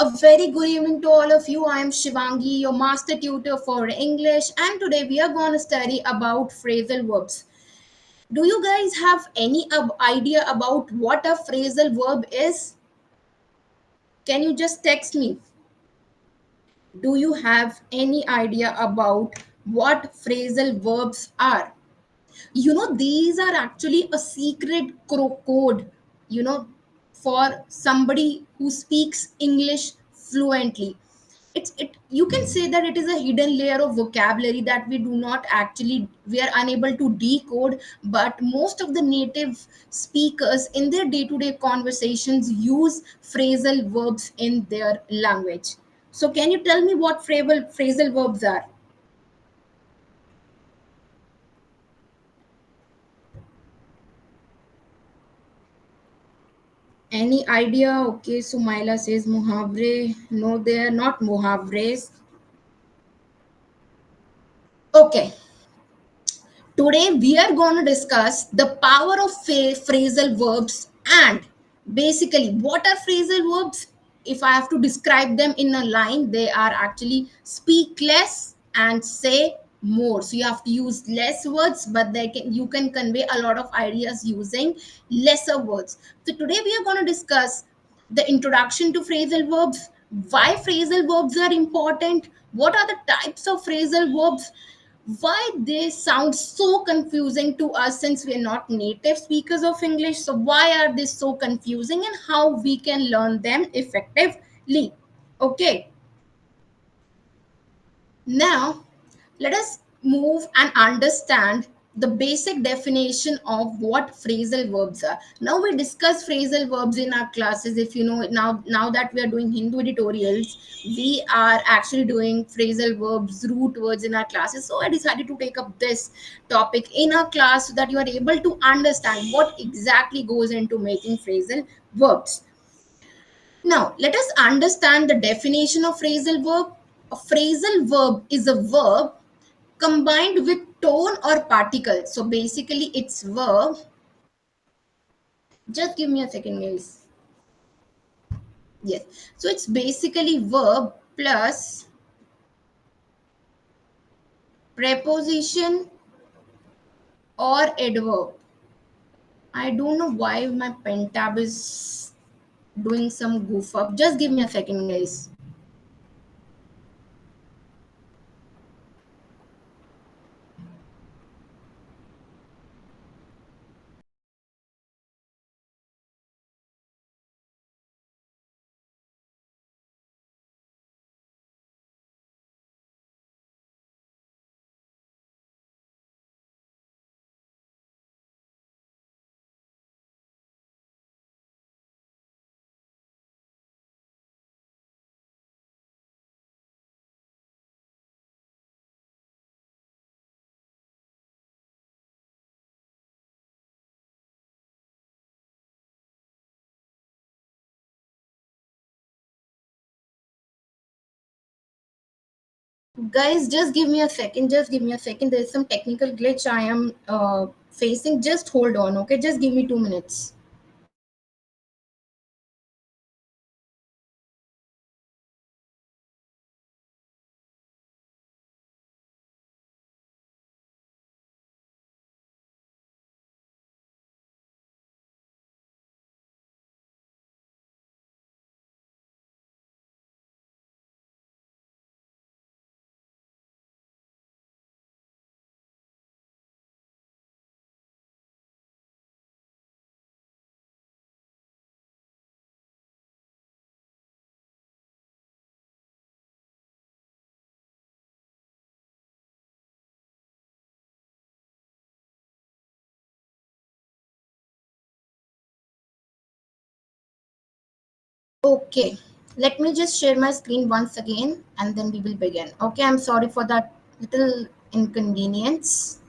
A very good evening to all of you. I am Shivangi, your master tutor for English, and today we are going to study about phrasal verbs. Do you guys have any idea about what a phrasal verb is? Can you just text me? Do you have any idea about what phrasal verbs are? These are actually a secret code, you know, for somebody who speaks English fluently. It you can say that it is a hidden layer of vocabulary that we are unable to decode, but most of the native speakers in their day-to-day conversations use phrasal verbs in their language. So can you tell me what phrasal verbs are? Any idea? Okay, so Myla says muhavre. No, they are not muhavres. Okay, today we are going to discuss the power of phrasal verbs and basically what are phrasal verbs. If I have to describe them in a line, they are actually speak less and say more. So you have to use less words, but you can convey a lot of ideas using lesser words. So today we are going to discuss the introduction to phrasal verbs, why phrasal verbs are important, what are the types of phrasal verbs, why they sound so confusing to us since we're not native speakers of English. So why are they so confusing and how we can learn them effectively? Okay, now let us move and understand the basic definition of what phrasal verbs are. Now we discuss phrasal verbs in our classes. If you know, now that we are doing Hindu editorials, we are actually doing phrasal verbs, root words in our classes. So I decided to take up this topic in our class so that you are able to understand what exactly goes into making phrasal verbs. Now, let us understand the definition of phrasal verb. A phrasal verb is a verb combined with tone or particle. So basically, it's verb. Just give me a second, guys. Yes. So it's basically verb plus preposition or adverb. I don't know why my pen tab is doing some goof up. Just give me a second, guys. Guys, just give me a second. Just give me a second. There's some technical glitch I am facing. Just hold on, okay? Just give me 2 minutes. Okay, let me just share my screen once again and then we will begin. Okay, I'm sorry for that little inconvenience.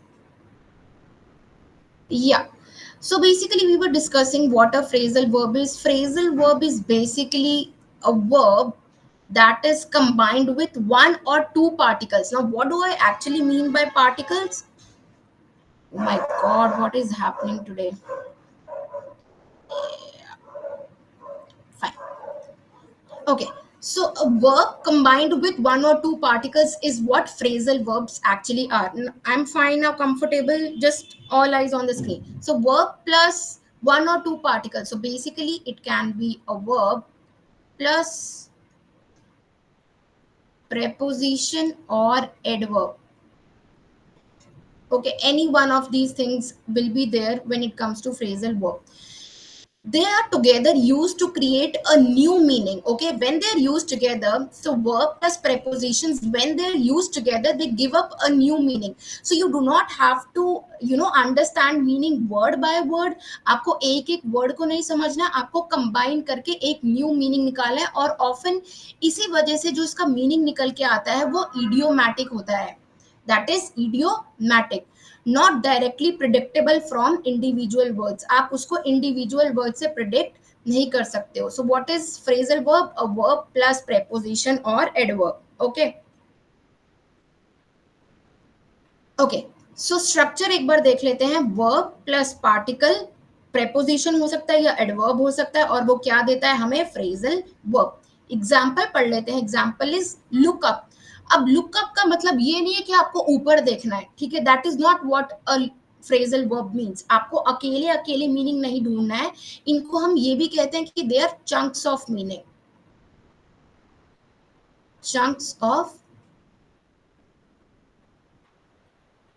Yeah. So basically, we were discussing what a phrasal verb is. Phrasal verb is basically a verb that is combined with one or two particles. Now, what do I actually mean by particles? Oh my god, what is happening today? Fine. Okay. So a verb combined with one or two particles is what phrasal verbs actually are. I'm fine now, comfortable, just all eyes on the screen. So verb plus one or two particles, so basically it can be a verb plus preposition or adverb. Okay, any one of these things will be there when it comes to phrasal verb. They are together used to create a new meaning. Okay, when they're used together, so verb plus prepositions, when they're used together, they give up a new meaning. So you do not have to understand meaning word by word. आपको एक एक word को नहीं समझना है, आपको combine करके एक न्यू मीनिंग निकालना है। और ऑफन इसी वजह से जो इसका मीनिंग निकल के आता है वो इडियोमैटिक होता है, that is idiomatic, not directly predictable from individual words. आप उसको इंडिविजुअल वर्ड से प्रिडिक्ट नहीं कर सकते हो। So what is phrasal verb? A verb plus preposition और adverb. Okay okay, so structure एक बार देख लेते हैं। वर्ब प्लस पार्टिकल, प्रेपोजिशन हो सकता है या एडवर्ब हो सकता है, और वो क्या देता है हमें? Phrasal verb. एग्जाम्पल पढ़ लेते हैं। Example is look up. अब लुक अप का मतलब ये नहीं है कि आपको ऊपर देखना है, ठीक है, that is not what a phrasal verb means. आपको अकेले अकेले मीनिंग नहीं ढूंढना है, इनको हम ये भी कहते हैं कि they are chunks of meaning, chunks of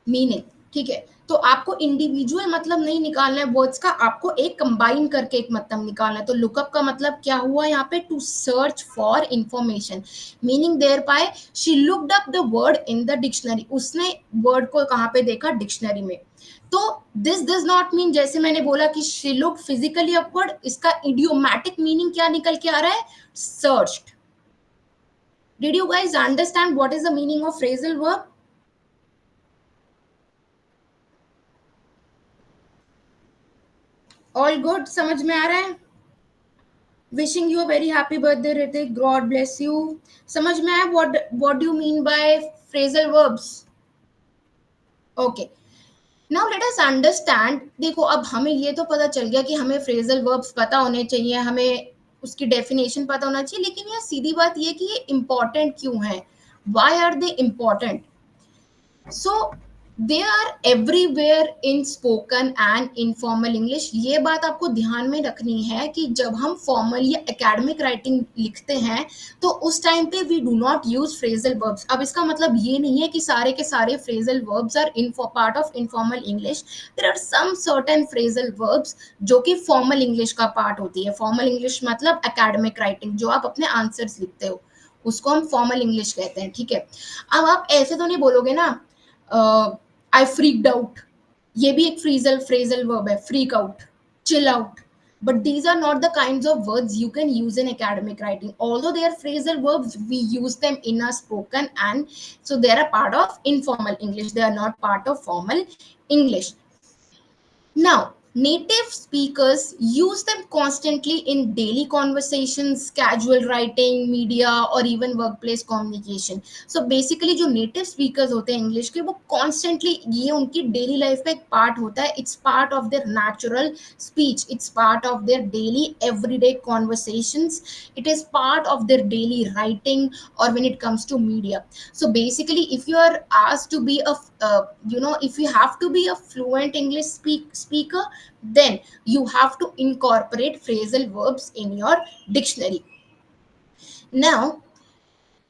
meaning, ठीक है। तो आपको इंडिविजुअल मतलब नहीं निकालना है वर्ड्स का, आपको एक कंबाइन करके एक मतलब निकालना है। तो लुकअप का मतलब क्या हुआ यहाँ पे? To search for information, meaning there पाए she looked up the word in the dictionary, उसने वर्ड को कहाँ पे देखा? डिक्शनरी में। तो दिस डज नॉट मीन, जैसे मैंने बोला कि शी लुक्ड फिजिकली अपवर्ड, इसका इडियोमैटिक मीनिंग क्या निकल के आ रहा है? Searched. Did you guys understand what is the meaning of phrasal verb? All good, समझ में आ रहा है? Wishing you a very happy birthday Hrithik, God bless you. समझ में आया what do you mean by phrasal verbs? Okay, now let us understand. देखो अब हमें ये तो पता चल गया कि हमें फ्रेजल वर्ब्स पता होने चाहिए, हमें उसकी डेफिनेशन पता होना चाहिए, लेकिन यार सीधी बात ये कि ये इंपॉर्टेंट क्यों है? Why are they important? So they are everywhere in spoken and informal English. ये बात आपको ध्यान में रखनी है कि जब हम फॉर्मल या एकेडमिक राइटिंग लिखते हैं तो उस टाइम पे we do not use phrasal verbs. अब इसका मतलब ये नहीं है कि सारे के सारे phrasal verbs are in part of informal English. There are some certain phrasal verbs जो कि फॉर्मल इंग्लिश का पार्ट होती है। फॉर्मल इंग्लिश मतलब एकेडमिक राइटिंग, जो आप अपने आंसर्स लिखते हो उसको हम फॉर्मल इंग्लिश कहते हैं, ठीक है। अब आप ऐसे तो नहीं बोलोगे ना आई फ्रीक्ड आउट, ये भी एक फ्रीजल फ्रेजल वर्ब है, freak out, chill out, but these are not the kinds of words you can use in academic writing. Although they are phrasal verbs, we use them in a spoken, and so they are a part of informal English, they are not part of formal English. Now, native speakers use them constantly in daily conversations, casual writing, media, or even workplace communication. So basically, जो native speakers होते हैं English के, वो constantly ये उनकी daily life का एक part होता है. It's part of their natural speech. It's part of their daily everyday conversations. It is part of their daily writing, or when it comes to media. So basically, if you are asked to be a if you have to be a fluent English speaker, then you have to incorporate phrasal verbs in your dictionary. Now,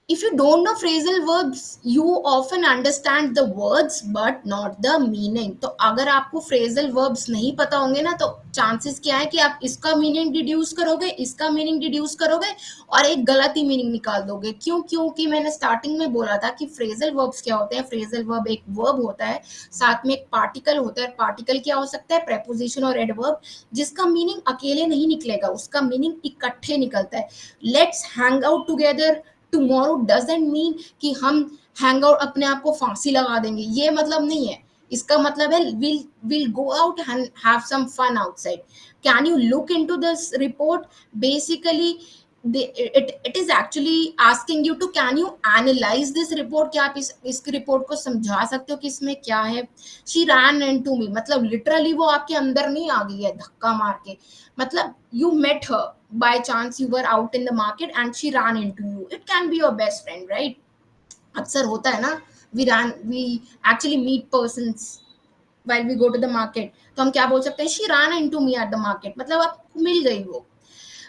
if you don't know phrasal verbs, you often understand the words but not the meaning. तो अगर आपको phrasal verbs नहीं पता होंगे ना, तो chances क्या है कि आप इसका meaning deduce करोगे, इसका meaning deduce करोगे और एक गलत ही meaning निकाल दोगे। क्यों? क्योंकि मैंने starting में बोला था कि phrasal verbs क्या होते हैं। phrasal verb एक verb होता है, साथ में एक particle होता है। particle क्या हो सकता है? preposition और adverb, जिसका meaning अकेले नहीं निकलेगा, उसका meaning इकट्ठे निकलता है। Let's hang out together tomorrow doesn't mean कि हम हैंग आउट अपने आप को फांसी लगा देंगे, ये मतलब नहीं है। इसका मतलब है will go out and have some fun outside. Can you look into this report? Basically it is actually asking you to can you analyze this report? क्या आप इस रिपोर्ट को समझा सकते हो कि इसमें क्या है? she ran into me, मतलब लिटरली वो आपके अंदर नहीं आ गई है धक्का मार के, मतलब you met her, by chance you were out in the market and she ran into you. It can be your best friend, right? अक्सर होता है ना, we actually meet persons while we go to the market, तो हम क्या बोल सकते हैं, she ran into me at the market, मतलब आपको मिल गई वो.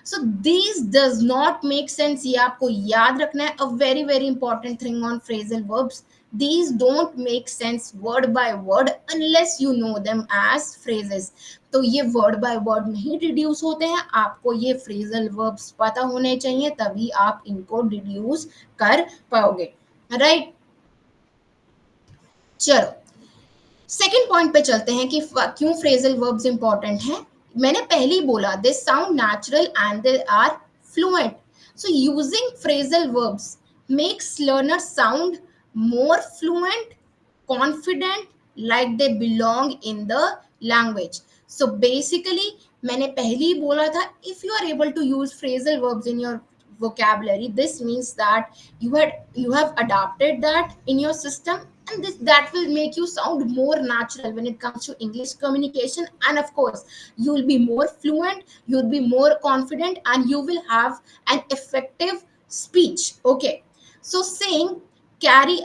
So these does not make sense, ये आपको याद रखना है. A very very important thing on phrasal verbs, these don't make sense word by word unless you know them as phrases. तो ये word by word नहीं डिड्यूस होते हैं, आपको ये phrasal verbs पता होने चाहिए, तभी आप इनको डिड्यूस कर पाओगे, राइट? चलो सेकेंड पॉइंट पे चलते हैं कि क्यों फ्रेजल वर्ब्स इंपॉर्टेंट हैं. मैंने पहले ही बोला, they sound natural and they are fluent. So using phrasal verbs makes learner sound more fluent, confident, like they belong in the language. So basically मैंने पहले ही बोला था, if you are able to use phrasal verbs in your vocabulary, this means that you have adapted that in your system, and that will make you sound more natural when it comes to English communication. And of course you will be more fluent, you will be more confident, and you will have an effective speech. Okay, so saying carry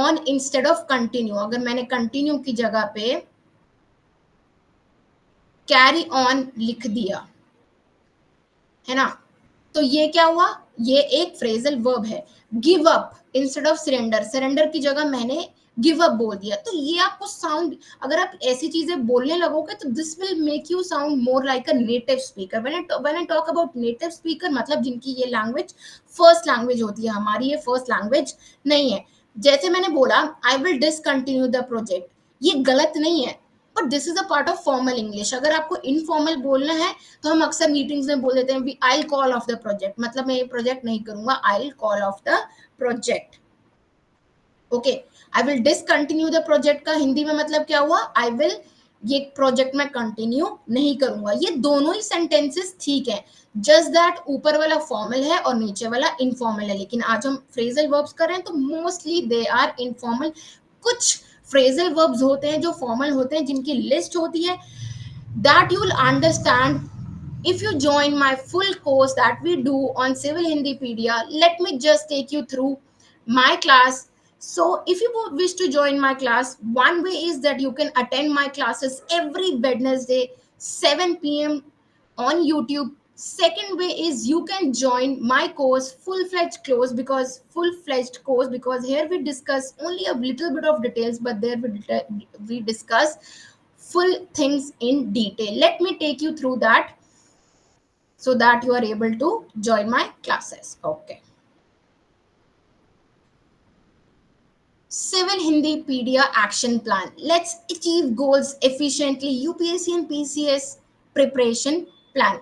on instead of continue, अगर मैंने continue की जगह पे carry on लिख दिया है ना, तो ये क्या हुआ, ये एक फ्रेजल वर्ब है. Give up instead of surrender, surrender की जगह मैंने गिव अप बोल दिया. तो ये आपको साउंड, अगर आप ऐसी चीजें बोलने लगोगे तो this will make you sound more like a native speaker. When I talk about native speaker, मतलब जिनकी ये लैंग्वेज फर्स्ट लैंग्वेज होती है, हमारी ये फर्स्ट लैंग्वेज नहीं है. जैसे मैंने बोला, I will discontinue the project, ये गलत नहीं है, but this is a part of formal English. अगर आपको इनफॉर्मल बोलना है तो हम अक्सर मीटिंग्स में बोल देते हैं, I call of the project, मतलब मैं ये प्रोजेक्ट नहीं करूंगा, I call of the project. Okay, I will discontinue the project का हिंदी में मतलब क्या हुआ, आई विल, ये प्रोजेक्ट में कंटिन्यू नहीं करूंगा. ये दोनों ही सेंटेंसेस ठीक है, जस्ट दैट ऊपर वाला फॉर्मल है और नीचे वाला इनफॉर्मल है. लेकिन आज हम फ्रेजल वर्ब्स कर रहे हैं तो मोस्टली दे आर इनफॉर्मल. कुछ फ्रेजल वर्ब्स होते हैं जो फॉर्मल होते हैं, जिनकी लिस्ट होती है, that you will understand if you join my full course that we do on Civil Hindipedia. Let me just take you through my class. So if you wish to join my class, one way is that you can attend my classes every Wednesday 7 p.m. on YouTube. Second way is you can join my course, full-fledged course, because here we discuss only a little bit of details, but there we discuss full things in detail. Let me take you through that so that you are able to join my classes. Okay. Civil Hindipedia action plan. Let's achieve goals efficiently. UPSC and PCS preparation plan.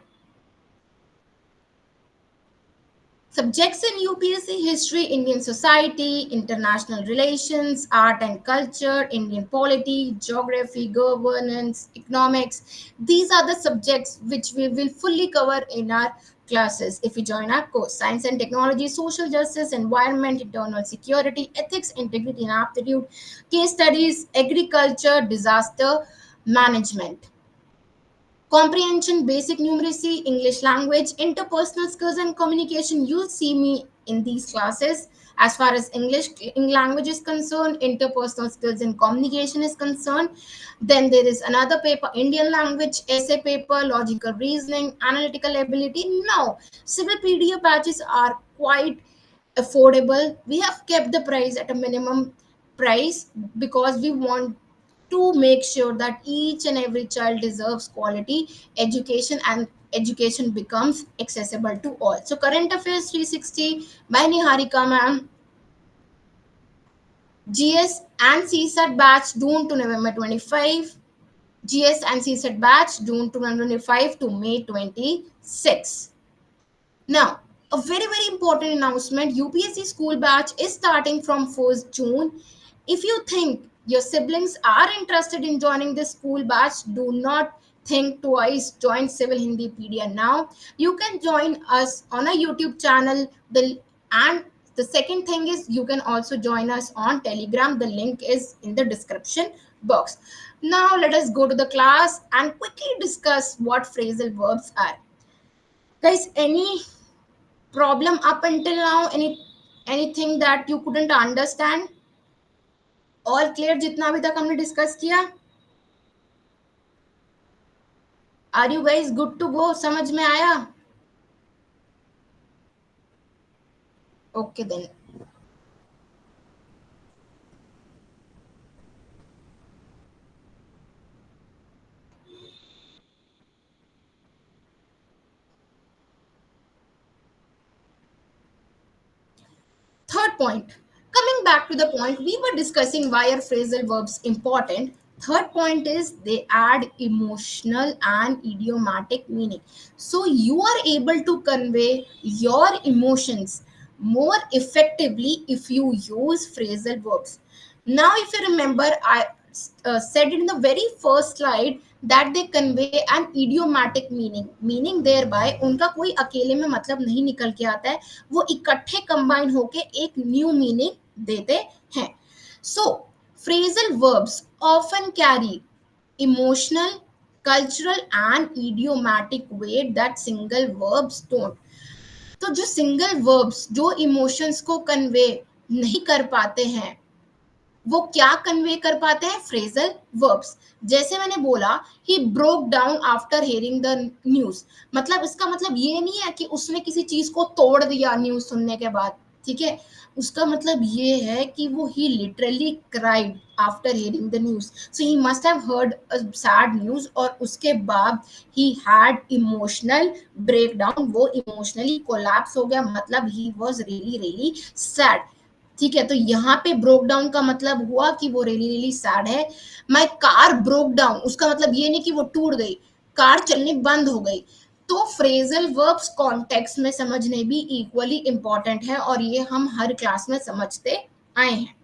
Subjects in UPSC: history, Indian society, international relations, art and culture, Indian polity, geography, governance, economics. These are the subjects which we will fully cover in our classes if you join our course. Science and technology, social justice, environment, internal security, ethics, integrity and aptitude, case studies, agriculture, disaster management. Comprehension, basic numeracy, English language, interpersonal skills and communication. You'll see me in these classes. As far as English language is concerned, interpersonal skills and communication is concerned. Then there is another paper, Indian language, essay paper, logical reasoning, analytical ability. Now, Civilpedia batches are quite affordable. We have kept the price at a minimum price because we want to make sure that each and every child deserves quality education, and education becomes accessible to all. So current affairs 360 by Niharika ma'am, GS and CSAT batch June to November 25, GS and CSAT batch June to November 25 to May 26. Now, a very very important announcement, UPSC school batch is starting from 1st June. If you think your siblings are interested in joining this school batch, do not think twice. Join Civil Hindipedia now. You can join us on a YouTube channel. And the second thing is you can also join us on Telegram. The link is in the description box. Now let us go to the class and quickly discuss what phrasal verbs are. Guys, any problem up until now? Anything that you couldn't understand? All clear जितना अभी तक हमने discuss किया? Are you guys good to go? समझ में आया? Okay then. Third point, coming back to the point we were discussing, why are phrasal verbs important? Third point is they add emotional and idiomatic meaning. So you are able to convey your emotions more effectively if you use phrasal verbs. Now, if you remember, I said in the very first slide that they convey an idiomatic meaning thereby उनका कोई अकेले में मतलब नहीं निकल के आता है, वो इकट्ठे कंबाइन होके एक न्यू मीनिंग देते हैं. So phrasal verbs often carry emotional, cultural and idiomatic weight that single verbs don't. तो जो सिंगल वर्ब्स जो इमोशंस को कन्वे नहीं कर पाते हैं, वो क्या कन्वे कर पाते हैं? Phrasal verbs. जैसे मैंने बोला, he broke down after hearing the news. मतलब इसका मतलब ये नहीं है कि उसने किसी चीज को तोड़ दिया न्यूज सुनने के बाद, ठीक है. उसका मतलब ये है कि वो ही literally cried after hearing the news. So he must have heard a sad news और उसके बाद ही हैड इमोशनल ब्रेकडाउन. वो इमोशनली कोलैप्स हो गया, मतलब he was really really sad. ठीक है, तो यहाँ पे ब्रोक डाउन का मतलब हुआ कि वो रियली रियली सैड है. माई कार ब्रोक डाउन, उसका मतलब ये नहीं कि वो टूट गई, कार चलनी बंद हो गई. तो फ्रेजल वर्ब्स कॉन्टेक्स्ट में समझने भी इक्वली इंपॉर्टेंट है और ये हम हर क्लास में समझते आए हैं.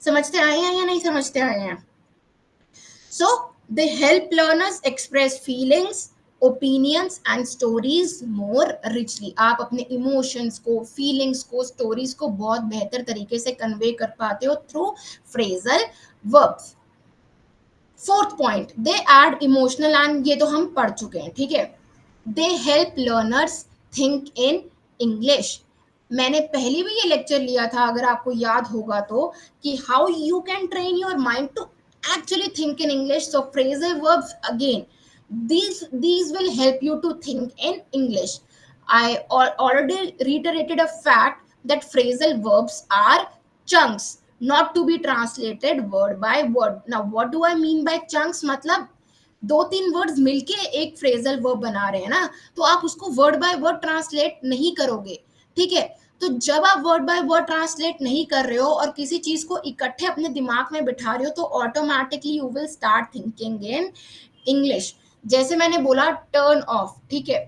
समझते आए हैं या नहीं समझते आए हैं? So they help learners express feelings, opinions and stories more richly. आप अपने emotions को, feelings को, stories को बहुत बेहतर तरीके से convey कर पाते हो through phrasal verbs. Fourth point, they add emotional and ये तो हम पढ़ चुके हैं, ठीक है. They help learners think in English. मैंने पहले भी ये लेक्चर लिया था, अगर आपको याद होगा तो, कि how you can train your mind to actually think in English. So phrasal verbs again, these will help you to think in English. I already reiterated a fact that phrasal verbs are chunks, not to be translated word by word. Now what do I mean by chunks? मतलब दो तीन words मिलके एक phrasal verb बना रहे हैं ना, तो आप उसको वर्ड बाय वर्ड ट्रांसलेट नहीं करोगे, ठीक है. तो जब आप वर्ड बाय वर्ड ट्रांसलेट नहीं कर रहे हो और किसी चीज को इकट्ठे अपने दिमाग में बिठा रहे हो, तो automatically you will start thinking in English. जैसे मैंने बोला टर्न ऑफ, ठीक है.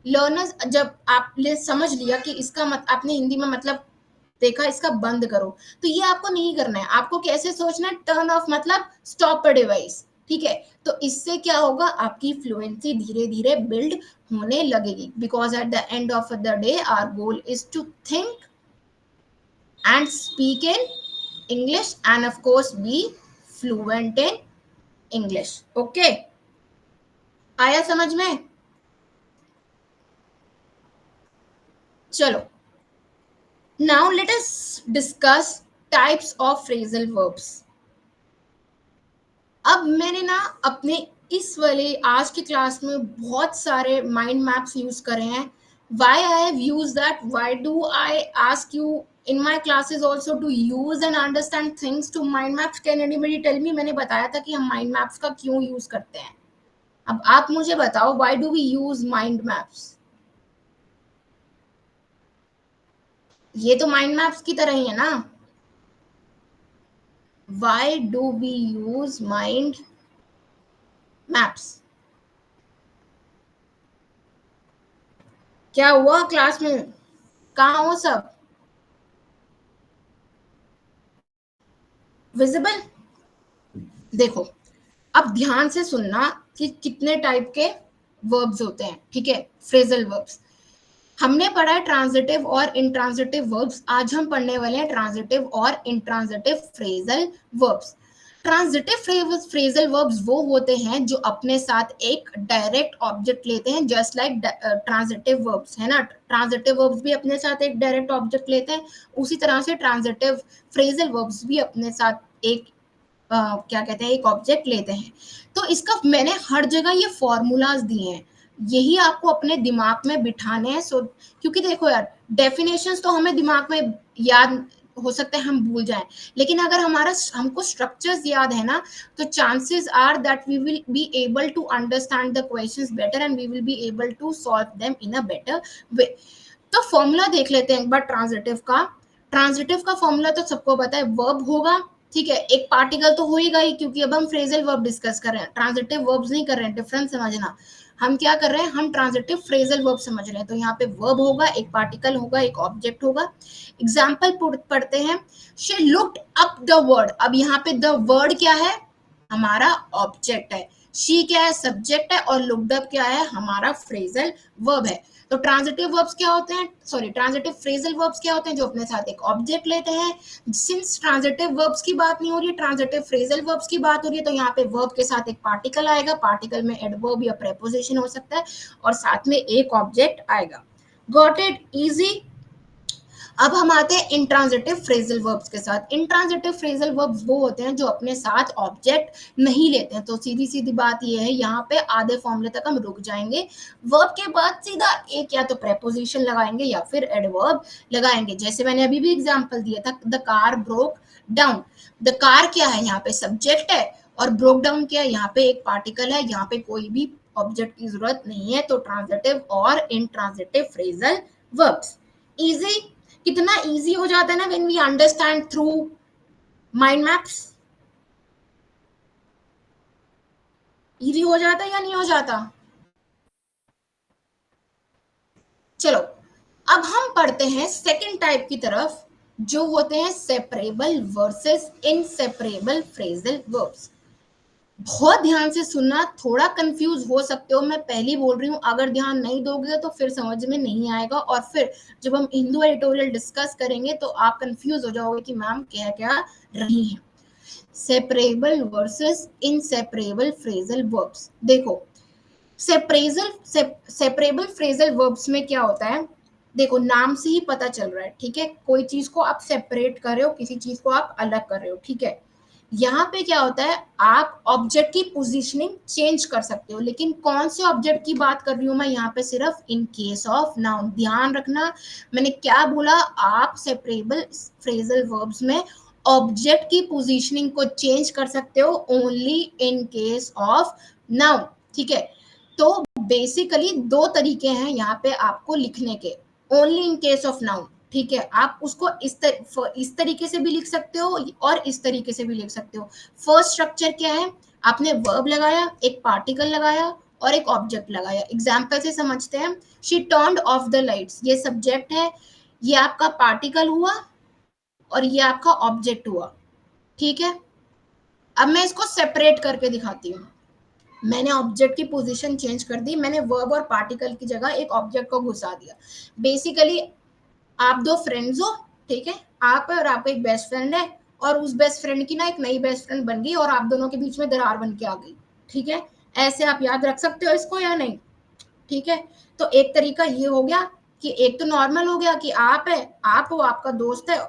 लर्नर्स, जब आपने समझ लिया कि इसका आपने हिंदी में मतलब देखा इसका बंद करो, तो ये आपको नहीं करना है. आपको कैसे सोचना है? टर्न ऑफ मतलब स्टॉप अ डिवाइस, ठीक है. तो इससे क्या होगा? आपकी फ्लुएंसी धीरे धीरे बिल्ड होने लगेगी, because at the end of the day our goal is to think and speak in English and of course be fluent in English. Okay, आया समझ में? चलो, now let us discuss types of phrasal verbs. अब मैंने ना अपने इस वाले आज की क्लास में बहुत सारे माइंड मैप्स यूज करे हैं. Why I have use that? Why do I ask you in my classes also to use and understand things to mind maps? Can anybody tell me? मैंने बताया था कि हम माइंड मैप्स का क्यों use करते हैं. अब आप मुझे बताओ, why do we use mind maps? ये तो माइंड मैप्स की तरह ही है ना. Why do we use mind maps? क्या हुआ क्लास में? कहाँ हो सब? विजिबल? देखो, अब ध्यान से सुनना कि कितने टाइप के वर्ब्स होते हैं, ठीक है. फ्रेजल वर्ब्स हमने पढ़ा है, ट्रांजिटिव और इंट्रांजिटिव वर्ब्स. आज हम पढ़ने वाले हैं ट्रांजिटिव और intransitive phrasal verbs. Transitive phrasal verbs वो होते हैं जो अपने साथ एक डायरेक्ट ऑब्जेक्ट लेते हैं, जस्ट लाइक ट्रांजिटिव वर्ब्स है ना, ट्रांजिटिव वर्ब्स भी अपने साथ एक डायरेक्ट ऑब्जेक्ट लेते हैं, उसी तरह से ट्रांजिटिव फ्रेजल वर्ब्स भी अपने साथ एक क्या कहते हैं, एक ऑब्जेक्ट लेते हैं। तो इसका मैंने हर जगह ये फॉर्मूलाज दिए हैं, यही आपको अपने दिमाग में बिठाने हैं। सो क्योंकि देखो यार, डेफिनेशंस तो हमें दिमाग में याद हो सकता है हम भूल जाएं, लेकिन अगर हमारा हमको स्ट्रक्चर्स याद है ना, तो chances are that we will be able to understand the questions better and we will be able to solve them in a better way. तो फॉर्मूला देख लेते हैं एक बार ट्रांजिटिव का। ट्रांजिटिव का फॉर्मूला तो सबको पता है, वर्ब होगा, ठीक है, एक पार्टिकल तो होएगा ही, क्योंकि अब हम फ्रेजल वर्ब डिस्कस कर रहे हैं, ट्रांजिटिव वर्ब्स नहीं कर रहे हैं, डिफरेंस समझना। हम क्या कर रहे हैं, हम ट्रांजिटिव फ्रेजल वर्ब समझ रहे हैं। तो यहाँ पे वर्ब होगा, एक पार्टिकल होगा, एक ऑब्जेक्ट होगा। एग्जाम्पल पढ़ते हैं, she looked up the word. अब यहाँ पे द वर्ड क्या है, हमारा ऑब्जेक्ट है, शी क्या है, सब्जेक्ट है, और लुक्ड अप क्या है, हमारा फ्रेजल वर्ब है। तो ट्रांजिटिव वर्ब्स क्या होते हैं, सॉरी ट्रांजिटिव फ्रेजल वर्ब्स क्या होते हैं, जो अपने साथ एक ऑब्जेक्ट लेते हैं। सिंस ट्रांजिटिव वर्ब्स की बात नहीं हो रही है, ट्रांजिटिव फ्रेजल वर्ब्स की बात हो रही है, तो यहाँ पे वर्ब के साथ एक पार्टिकल आएगा, पार्टिकल में एडवर्ब या प्रेपोजिशन हो सकता है, और साथ में एक ऑब्जेक्ट आएगा। Got it, easy. अब हम आते हैं इंट्रांजिटिव फ्रेजल वर्ब्स के साथ। इंट्रांजिटिव फ्रेजल वर्ब्स वो होते हैं जो अपने साथ ऑब्जेक्ट नहीं लेते हैं। तो सीधी सीधी बात ये है, यहाँ पे आधे फॉर्मूले तक हम रुक जाएंगे, वर्ब के बाद सीधा एक या तो प्रेपोजिशन लगाएंगे या फिर एडवर्ब लगाएंगे। जैसे मैंने अभी भी एग्जांपल दिया था, the car broke down. The car क्या है, यहाँ पे सब्जेक्ट है, और ब्रोक डाउन क्या है, यहाँ पे एक पार्टिकल है, यहाँ पे कोई भी ऑब्जेक्ट की जरूरत नहीं है। तो ट्रांजिटिव और इंट्रांजिटिव फ्रेजल वर्ब्स इजी। कितना इजी हो जाता है ना when we understand through mind maps. Easy हो जाता है या नहीं हो जाता। चलो, अब हम पढ़ते हैं सेकंड टाइप की तरफ, जो होते हैं separable versus inseparable phrasal verbs. बहुत ध्यान से सुनना, थोड़ा कंफ्यूज हो सकते हो, मैं पहली बोल रही हूँ, अगर ध्यान नहीं दोगे तो फिर समझ में नहीं आएगा, और फिर जब हम हिंदू एडिटोरियल डिस्कस करेंगे तो आप कंफ्यूज हो जाओगे कि मैम क्या क्या रही हैं। Separable versus inseparable phrasal verbs. देखो, सेपरेबल फ्रेजल वर्ब्स में क्या होता है, देखो नाम से ही पता चल रहा है, ठीक है, कोई चीज को आप सेपरेट कर रहे हो, किसी चीज को आप अलग कर रहे हो, ठीक है। यहाँ पे क्या होता है, आप ऑब्जेक्ट की पोजीशनिंग चेंज कर सकते हो, लेकिन कौन से ऑब्जेक्ट की बात कर रही हूँ मैं यहाँ पे, सिर्फ इन केस ऑफ नाउन। ध्यान रखना मैंने क्या बोला, आप सेपरेबल फ्रेजल वर्ब्स में ऑब्जेक्ट की पोजीशनिंग को चेंज कर सकते हो only in case of noun, ठीक है। तो बेसिकली दो तरीके हैं यहाँ पे आपको लिखने के, only in case of noun, ठीक है। आप उसको इस तरीके से भी लिख सकते हो और इस तरीके से भी लिख सकते हो। फर्स्ट स्ट्रक्चर क्या है, आपने वर्ब लगाया, एक पार्टिकल लगाया और एक ऑब्जेक्ट लगाया। एग्जाम्पल से समझते हैं, she turned of the lights, ये सब्जेक्ट है, ये आपका पार्टिकल हुआ और ये आपका ऑब्जेक्ट हुआ, ठीक है। अब मैं इसको सेपरेट करके दिखाती हूँ। मैंने ऑब्जेक्ट की पोजीशन चेंज कर दी, मैंने वर्ब और पार्टिकल की जगह एक ऑब्जेक्ट को घुसा दिया। बेसिकली आप दो फ्रेंड्स हो, ठीक है, आप और आपका एक बेस्ट फ्रेंड है, और उस बेस्ट फ्रेंड की ना एक नई बेस्ट फ्रेंड बन गई और आप दोनों के बीच में दरार बन के आ गई, ठीक है। ऐसे आप याद रख सकते हो इसको या नहीं, ठीक है। तो एक तरीका ये हो गया कि एक तो नॉर्मल हो गया कि आप है, आप हो, आपका दोस्त है,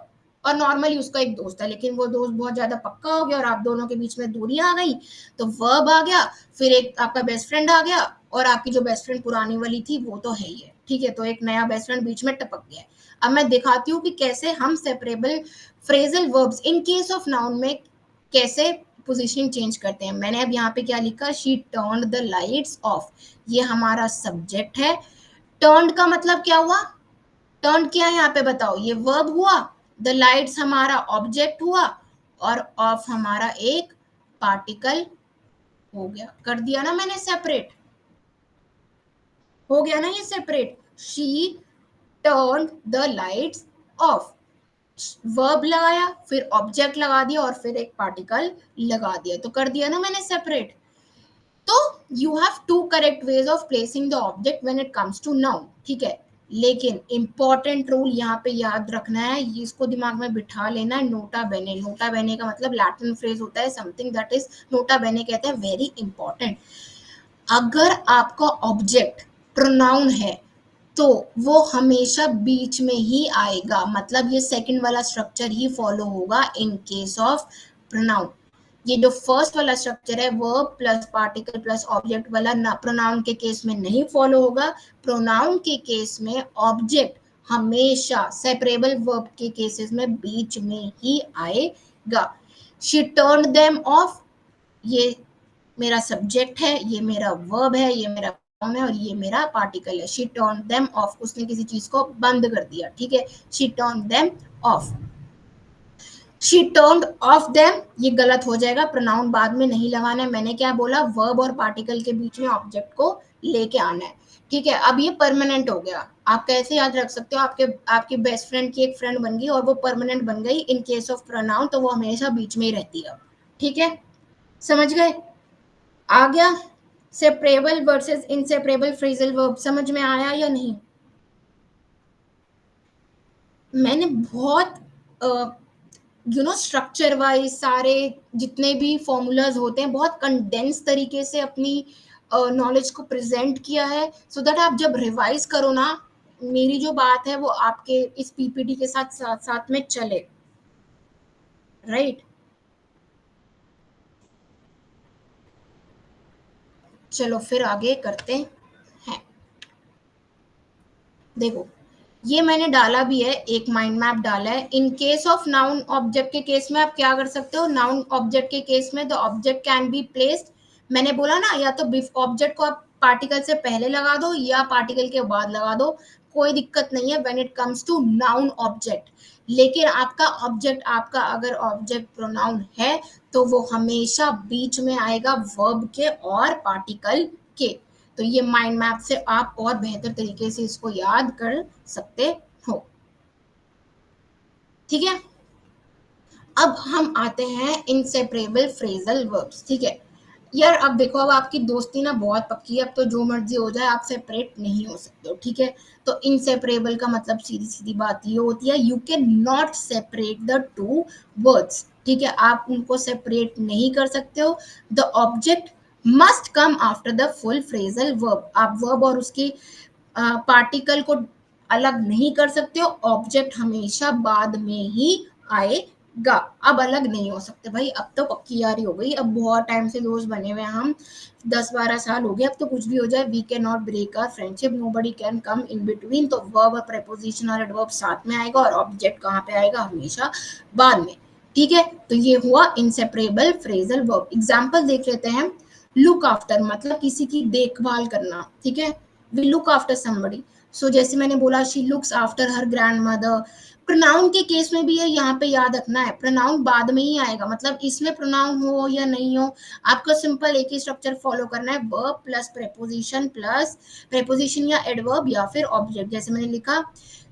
और नॉर्मली उसका एक दोस्त है, लेकिन वो दोस्त बहुत ज्यादा पक्का हो गया और आप दोनों के बीच में दूरी आ गई, तो वर्ब आ गया। फिर एक आपका बेस्ट फ्रेंड आ गया, और आपकी जो बेस्ट फ्रेंड पुरानी वाली थी वो तो है ही है, ठीक है। तो एक नया बेस्ट फ्रेंड बीच में टपक गया। अब मैं दिखाती हूँ कि कैसे हम separable phrasal verbs in case of noun में कैसे पोजीशनिंग चेंज करते हैं। मैंने अब यहाँ पे क्या लिखा, she turned the lights off, ये हमारा सब्जेक्ट है। टर्न्ड का मतलब क्या हुआ, टर्न किया यहाँ पे बताओ, ये वर्ब हुआ, द लाइट्स हमारा ऑब्जेक्ट हुआ, और ऑफ हमारा एक पार्टिकल हो गया। कर दिया ना मैंने सेपरेट, हो गया ना ये separate. She turn the lights off, verb लगाया, फिर ऑब्जेक्ट लगा दिया, और फिर एक पार्टिकल लगा दिया, तो कर दिया ना मैंने सेपरेट। तो you have to correct ways of placing the object when it comes to noun, ठीक है। लेकिन इंपॉर्टेंट रूल यहाँ पे याद रखना है, ये इसको दिमाग में बिठा लेना है, नोटा बेने। नोटा बेने का मतलब लैटिन फ्रेज होता है समथिंग दैट इज, नोटा बेने कहते हैं वेरी इंपॉर्टेंट। अगर आपका ऑब्जेक्ट प्रोनाउन है तो वो हमेशा बीच में ही आएगा, मतलब ये सेकंड वाला स्ट्रक्चर ही फॉलो होगा इन केस ऑफ प्रोनाउन। ये जो फर्स्ट वाला स्ट्रक्चर है verb plus particle plus object वाला ना प्रोनाउन के केस में नहीं फॉलो होगा। प्रोनाउन के केस में ऑब्जेक्ट हमेशा सेपरेबल वर्ब के केसेस में बीच में ही आएगा। शी टर्न देम ऑफ, ये मेरा सब्जेक्ट है, ये मेरा वर्ब है, ये मेरा नाउन है और ये मेरा पार्टिकल है। शी टर्न देम ऑफ, उसने किसी चीज को बंद कर दिया, ठीक है, she turn them of. She turned of them, ये गलत हो जाएगा, प्रोनाउन बाद में नहीं लगाना है। मैंने क्या बोला, वर्ब और पार्टिकल के बीच में ऑब्जेक्ट को लेके आना है, ठीक है। अब ये परमानेंट हो गया। आप कैसे याद रख सकते हो, आपके आपकी बेस्ट फ्रेंड की एक फ्रेंड बन गई और वो परमानेंट बन गई इन केस ऑफ प्रोनाउन, तो वो हमेशा बीच में ही रहती है, ठीक है, समझ गए। आ गया separable versus inseparable phrasal verb, समझ में आया या नहीं। मैंने बहुत स्ट्रक्चर वाइज सारे जितने भी फॉर्मूलाज होते हैं बहुत कंडेंस तरीके से अपनी नॉलेज को प्रेजेंट किया है, सो दैट आप जब रिवाइज करो ना, मेरी जो बात है वो आपके इस पीपीटी के साथ साथ साथ में चले, राइट। चलो फिर आगे करते हैं। देखो ये मैंने डाला भी है, एक माइंड मैप डाला है। इन केस ऑफ नाउन ऑब्जेक्ट के केस में आप क्या कर सकते हो, नाउन ऑब्जेक्ट के केस में the object can be placed, मैंने बोला ना, या तो ऑब्जेक्ट को आप पार्टिकल से पहले लगा दो या पार्टिकल के बाद लगा दो, कोई दिक्कत नहीं है when it comes to noun object. लेकिन आपका ऑब्जेक्ट, आपका अगर ऑब्जेक्ट प्रोनाउन है तो वो हमेशा बीच में आएगा वर्ब के और पार्टिकल के। तो ये माइंड मैप से आप और बेहतर तरीके से इसको याद कर सकते हो, ठीक है। अब हम आते हैं इनसेपरेबल फ्रेजल वर्ब्स, ठीक है। यार अब देखो, अब आपकी दोस्ती ना बहुत पक्की है, अब तो जो मर्जी हो जाए आप सेपरेट नहीं हो सकते हो, ठीक है। तो इनसेपरेबल का मतलब सीधी सीधी बात ये होती है, you can not separate the two words, ठीक है, आप उनको सेपरेट नहीं कर सकते हो। The object must come after the full phrasal verb, आप वर्ब और उसकी पार्टिकल को अलग नहीं कर सकते हो, ऑब्जेक्ट हमेशा बाद में ही आएगा, अब अलग नहीं हो सकते भाई। अब तो पक्की यारी हो गई, अब बहुत टाइम से दोस्त बने हुए हम, 10-12 साल हो गए, अब तो कुछ भी हो जाए we can not break our friendship, nobody can come in between. तो वर्ब और प्रेपोजिशन और एडवर्ब साथ में आएगा और ऑब्जेक्ट कहाँ पे आएगा, हमेशा बाद में, ठीक है। तो ये हुआ इनसेपरेबल फ्रेजल वर्ब। एग्जाम्पल देख लेते हैं। लुक आफ्टर मतलब किसी की देखभाल करना, ठीक है, वी लुक आफ्टर समबडी। सो जैसे मैंने बोला she looks after her grand mother. Pronoun के केस में भी है, यहाँ पे याद रखना है, प्रोनाउन बाद में ही आएगा, मतलब इसमें प्रोनाउन हो या नहीं हो, आपको सिंपल एक ही स्ट्रक्चर फॉलो करना है, वर्ब प्लस प्रेपोजिशन या एडवर्ब या फिर ऑब्जेक्ट। जैसे मैंने लिखा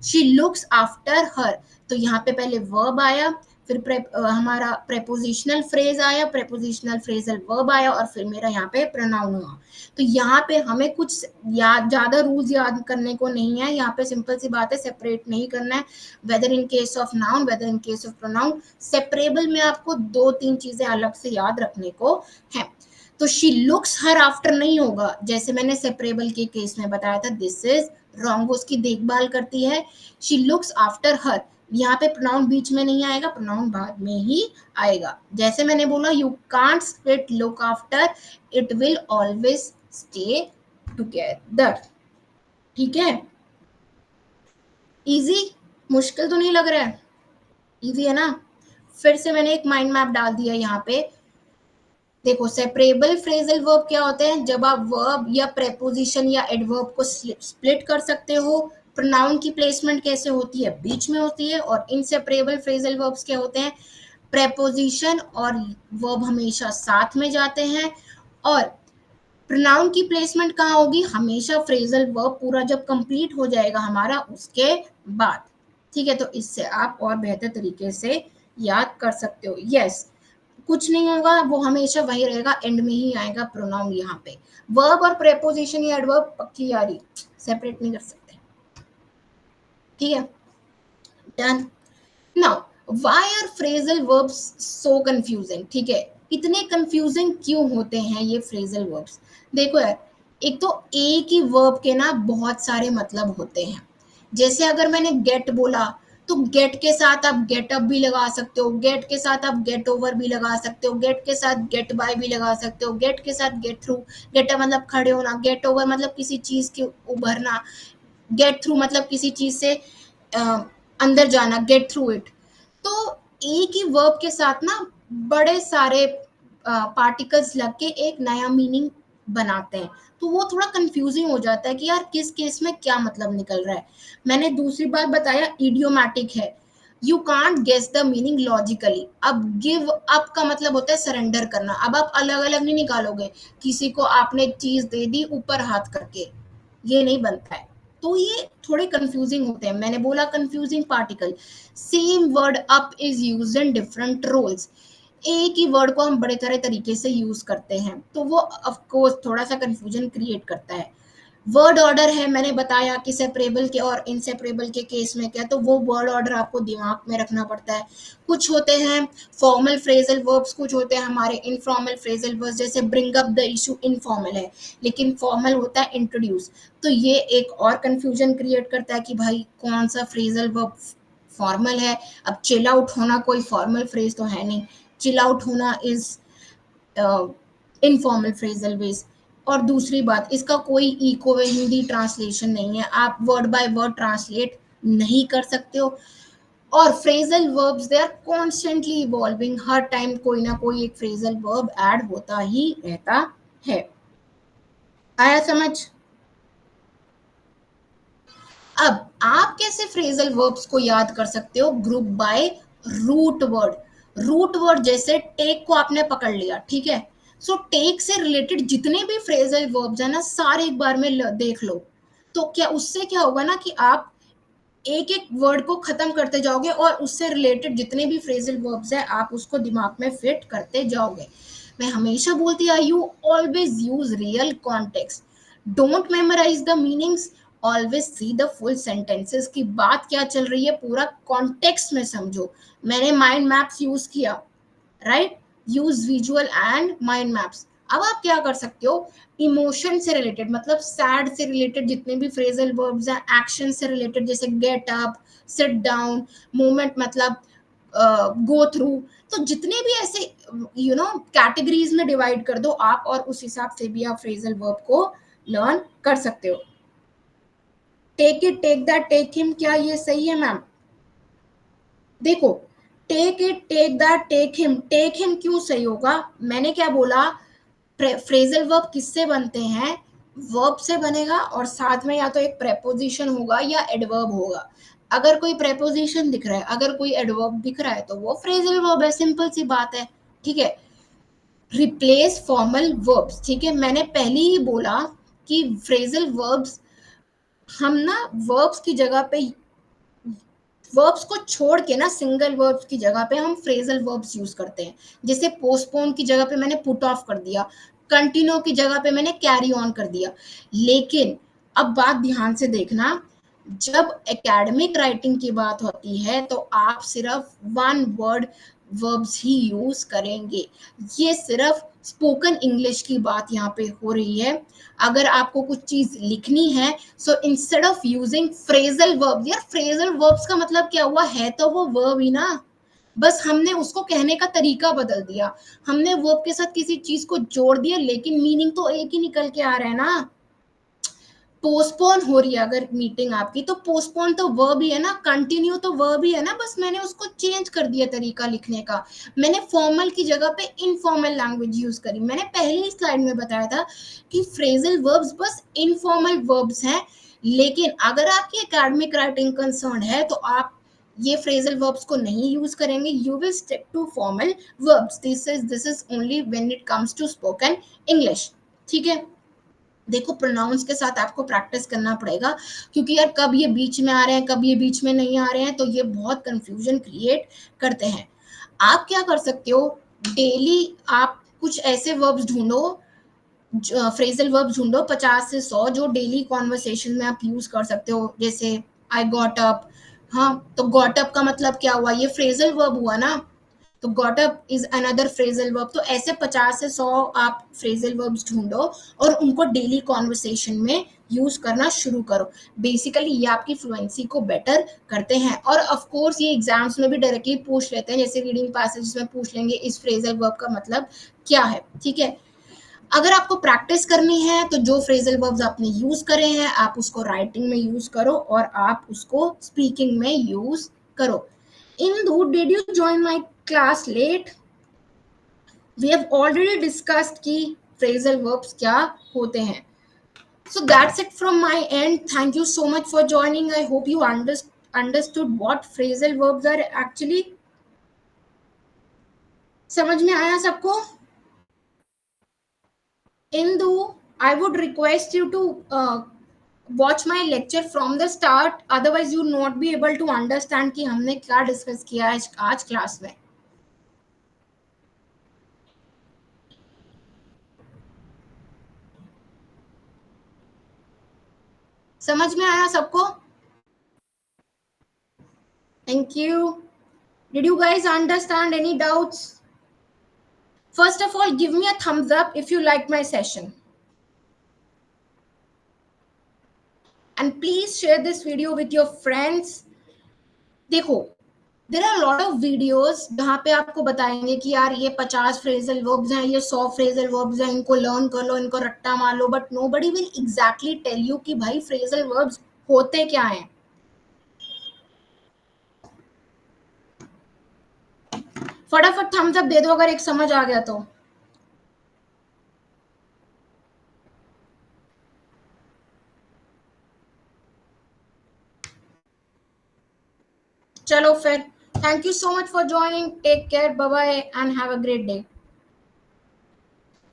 शी लुक्स आफ्टर हर, तो यहाँ पे पहले वर्ब आया, फिर हमारा प्रेपोजिशनल फ्रेज आया, प्रेपोजिशनल फ्रेजल वर्ब आया और फिर मेरा यहाँ पे प्रोनाउन हुआ। तो यहाँ पे हमें कुछ याद, ज्यादा रूल्स याद करने को नहीं है, यहाँ पे सिंपल सी बात है, सेपरेट नहीं करना है, whether in case of noun whether in case of pronoun. Separable में आपको 2-3 चीजें अलग से याद रखने को है। तो शी लुक्स हर आफ्टर नहीं होगा, जैसे मैंने सेपरेबल के केस में बताया था, दिस इज रॉन्ग, उसकी देखभाल करती है। शी लुक्स आफ्टर हर, यहाँ पे प्रोनाउन बीच में नहीं आएगा, प्रोनाउन बाद में ही आएगा। जैसे मैंने बोला you can't split look after, it will always stay together, ठीक है। इजी, मुश्किल तो नहीं लग रहा है, इजी है ना। फिर से मैंने एक माइंड मैप डाल दिया यहाँ पे। देखो सेपरेबल फ्रेजल वर्ब क्या होते हैं, जब आप वर्ब या प्रेपोजिशन या एडवर्ब को स्प्लिट कर सकते हो। प्रोनाउन की प्लेसमेंट कैसे होती है, बीच में होती है। और इनसेपरेबल फ्रेजल वर्ब्स क्या होते हैं, प्रेपोजिशन और वर्ब हमेशा साथ में जाते हैं। और प्रोनाउन की प्लेसमेंट कहाँ होगी, हमेशा फ्रेजल वर्ब पूरा जब कंप्लीट हो जाएगा हमारा उसके बाद, ठीक है। तो इससे आप और बेहतर तरीके से याद कर सकते हो। यस, कुछ नहीं होगा, वो हमेशा वही रहेगा, एंड में ही आएगा प्रोनाउन। यहाँ पे वर्ब और प्रेपोजिशन या एडवर्ब पक्की यारी, सेपरेट नहीं कर सकते। ठीक है, done. Now why are phrasal verbs so confusing? ठीक है, इतने कंफ्यूजिंग क्यों होते हैं ये फ्रेजल वर्ब्स? देखो यार, एक तो एक ही वर्ब के ना बहुत सारे मतलब होते हैं। जैसे अगर मैंने गेट बोला, तो गेट के साथ आप गेट अप भी लगा सकते हो, गेट के साथ आप गेट ओवर भी लगा सकते हो, गेट के साथ गेट बाय भी लगा सकते हो, गेट के साथ गेट थ्रू। गेट अप मतलब खड़े होना, गेट ओवर मतलब किसी चीज के उभरना, गेट थ्रू मतलब किसी चीज से अ, अंदर जाना, गेट थ्रू इट। तो एक ही वर्ब के साथ ना बड़े सारे पार्टिकल्स लग के एक नया मीनिंग बनाते हैं। तो वो थोड़ा कंफ्यूजिंग हो जाता है कि यार किस केस में क्या मतलब निकल रहा है। मैंने दूसरी बात बताया, इडियोमैटिक है, you can't guess the meaning logically. अब गिव अप का मतलब होता है सरेंडर करना। अब आप अलग अलग नहीं निकालोगे, किसी को आपने चीज दे दी ऊपर हाथ करके, ये नहीं बनता है। तो ये थोड़े कंफ्यूजिंग होते हैं। मैंने बोला confusing particle. Same word up is used in different roles. एक ही वर्ड को हम बड़े तरह तरीके से यूज करते हैं, तो वो ऑफ कोर्स थोड़ा सा कंफ्यूजन क्रिएट करता है। वर्ड ऑर्डर है, मैंने बताया कि सेपरेबल के और इनसेपरेबल के केस में क्या, तो वो वर्ड ऑर्डर आपको दिमाग में रखना पड़ता है। कुछ होते हैं फॉर्मल फ्रेजल वर्ब्स, कुछ होते हैं हमारे इनफॉर्मल फ्रेजल वर्ब्स। जैसे bring up the issue informal है, लेकिन फॉर्मल होता है इंट्रोड्यूस। तो ये एक और कंफ्यूजन क्रिएट करता है कि भाई कौन सा फ्रेजल वर्ब फॉर्मल है। अब चिल आउट होना कोई फॉर्मल फ्रेज तो है नहीं, चिल आउट होना इज इनफॉर्मल फ्रेजल वेज। और दूसरी बात, इसका कोई इको वे हिंदी ट्रांसलेशन नहीं है, आप वर्ड बाय वर्ड ट्रांसलेट नहीं कर सकते हो। और phrasal verbs they are constantly evolving, हर टाइम कोई ना कोई एक फ्रेजल वर्ब ऐड होता ही रहता है। आया समझ? अब आप कैसे फ्रेजल वर्ब्स को याद कर सकते हो? Group by root word. Root word जैसे टेक को आपने पकड़ लिया, ठीक है, सो टेक से रिलेटेड जितने भी फ्रेजल वर्ब्स है ना, सारे एक बार में देख लो। तो क्या उससे क्या होगा ना कि आप एक एक वर्ड को खत्म करते जाओगे और उससे रिलेटेड जितने भी फ्रेजल वर्ब्स है आप उसको दिमाग में फिट करते जाओगे। मैं हमेशा बोलती I you always use real context, don't memorize the meanings, always see the full sentences की बात क्या चल रही है पूरा कॉन्टेक्स्ट में समझो। मैंने माइंड मैप्स यूज किया, right, use visual and mind maps. अब आप क्या कर सकते हो, इमोशन से रिलेटेड मतलब सैड से रिलेटेड जितने भी फ्रेजल वर्ब्स हैं, एक्शन से रिलेटेड जैसे get up, sit down, movement मतलब गो थ्रू, तो जितने भी ऐसे कैटेगरीज में डिवाइड कर दो आप, और उस हिसाब से भी आप फ्रेजल वर्ब को लर्न कर सकते हो। Take it, take that, take him, क्या ये सही है मैम? देखो, take it, take that, take him क्यों सही होगा? मैंने क्या बोला, फ्रेजल वर्ब किससे बनते हैं? वर्ब से बनेगा, और साथ में या तो एक प्रेपोजिशन होगा या एडवर्ब होगा। अगर कोई प्रेपोजिशन दिख रहा है, अगर कोई एडवर्ब दिख रहा है, तो वो फ्रेजल वर्ब है, सिंपल सी बात है। ठीक है, रिप्लेस फॉर्मल वर्ब्स। ठीक है, मैंने पहले ही बोला कि फ्रेजल वर्ब्स हम ना वर्ब्स की जगह पे, वर्ब्स को छोड़ के ना सिंगल वर्ब्स की जगह पे हम फ्रेजल वर्ब्स यूज करते हैं। जैसे पोस्टपोन की जगह पे मैंने पुट ऑफ कर दिया, कंटिन्यू की जगह पे मैंने कैरी ऑन कर दिया। लेकिन अब बात ध्यान से देखना, जब एकेडमिक राइटिंग की बात होती है तो आप सिर्फ वन वर्ड वर्ब्स ही यूज करेंगे। ये सिर्फ स्पोकन इंग्लिश की बात यहाँ पे हो रही है। अगर आपको कुछ चीज लिखनी है, so instead of using phrasal verb, यार फ्रेजल वर्ब्स का मतलब क्या हुआ, है तो वो वर्ब ही ना, बस हमने उसको कहने का तरीका बदल दिया। हमने वर्ब के साथ किसी चीज को जोड़ दिया, लेकिन मीनिंग तो एक ही निकल के आ रहा है ना। पोस्टपोन हो रही है अगर मीटिंग आपकी, तो पोस्टपोन तो वर्ब ही है ना, कंटिन्यू तो वर्ब ही है ना, बस मैंने उसको चेंज कर दिया तरीका लिखने का। मैंने फॉर्मल की जगह पे इनफॉर्मल लैंग्वेज यूज करी। मैंने पहली स्लाइड में बताया था कि फ्रेजल वर्ब्स बस इनफॉर्मल वर्ब्स हैं। लेकिन अगर आपकी एकेडमिक राइटिंग कंसर्न है तो आप ये फ्रेजल वर्ब्स को नहीं यूज करेंगे, you will stick to formal verbs. This is only when it comes to spoken English. ठीक है, देखो प्रोनाउंस के साथ आपको प्रैक्टिस करना पड़ेगा, क्योंकि यार कब ये बीच में आ रहे हैं, कब ये बीच में नहीं आ रहे हैं, तो ये बहुत कंफ्यूजन क्रिएट करते हैं। आप क्या कर सकते हो, डेली आप कुछ ऐसे वर्ब्स ढूंढो, फ्रेजल वर्ब्स ढूंढो 50 से 100 जो डेली कॉन्वर्सेशन में आप यूज कर सकते हो। जैसे आई गॉट अप, हाँ, तो गॉट अप का मतलब क्या हुआ? ये फ्रेजल वर्ब हुआ ना। तो got up is another phrasal verb. तो ऐसे 50 से 100 आप फ्रेजल वर्ब्स ढूंढो और उनको डेली कॉन्वर्सेशन में यूज करना शुरू करो। बेसिकली ये आपकी फ्लुएंसी को बेटर करते हैं। और ऑफ कोर्स ये एग्जाम्स में भी डायरेक्टली पूछ लेते हैं, जैसे रीडिंग पैसेज में पूछ लेंगे इस फ्रेजल वर्ब का मतलब क्या है। ठीक है, अगर आपको प्रैक्टिस करनी है तो जो फ्रेजल वर्ब्स आपने यूज करे हैं आप उसको राइटिंग में यूज करो और आप उसको स्पीकिंग में यूज करो। Indu, did you join my class late? We have already discussed कि फ्रेजल वर्ब्स क्या होते हैं। So that's it from my end. Thank you so much for joining. I hope you understood what phrasal verbs are actually. समझ में आया सबको? Indu, I would request you to watch my lecture from the start. Otherwise, you will not be able to understand कि हमने क्या discuss किया आज class में. समझ में आया सबको? Thank you. Did you guys understand? Any doubts? First of all, give me a thumbs up if you liked my session. And please share this video with your friends. देखो, there are lot of videos जहाँ पे आपको बताएंगे कि यार ये 50 phrasal verbs हैं, ये 100 फ्रेजल वर्ब्स हैं, इनको लर्न कर लो, इनको रट्टा मार लो, but nobody will exactly tell you कि भाई फ्रेजल वर्ब्स होते क्या हैं. फटाफट थम्स अप दे दो अगर एक समझ आ गया तो. चलो फिर, thank you so much for joining, take care, bye bye and have a great day.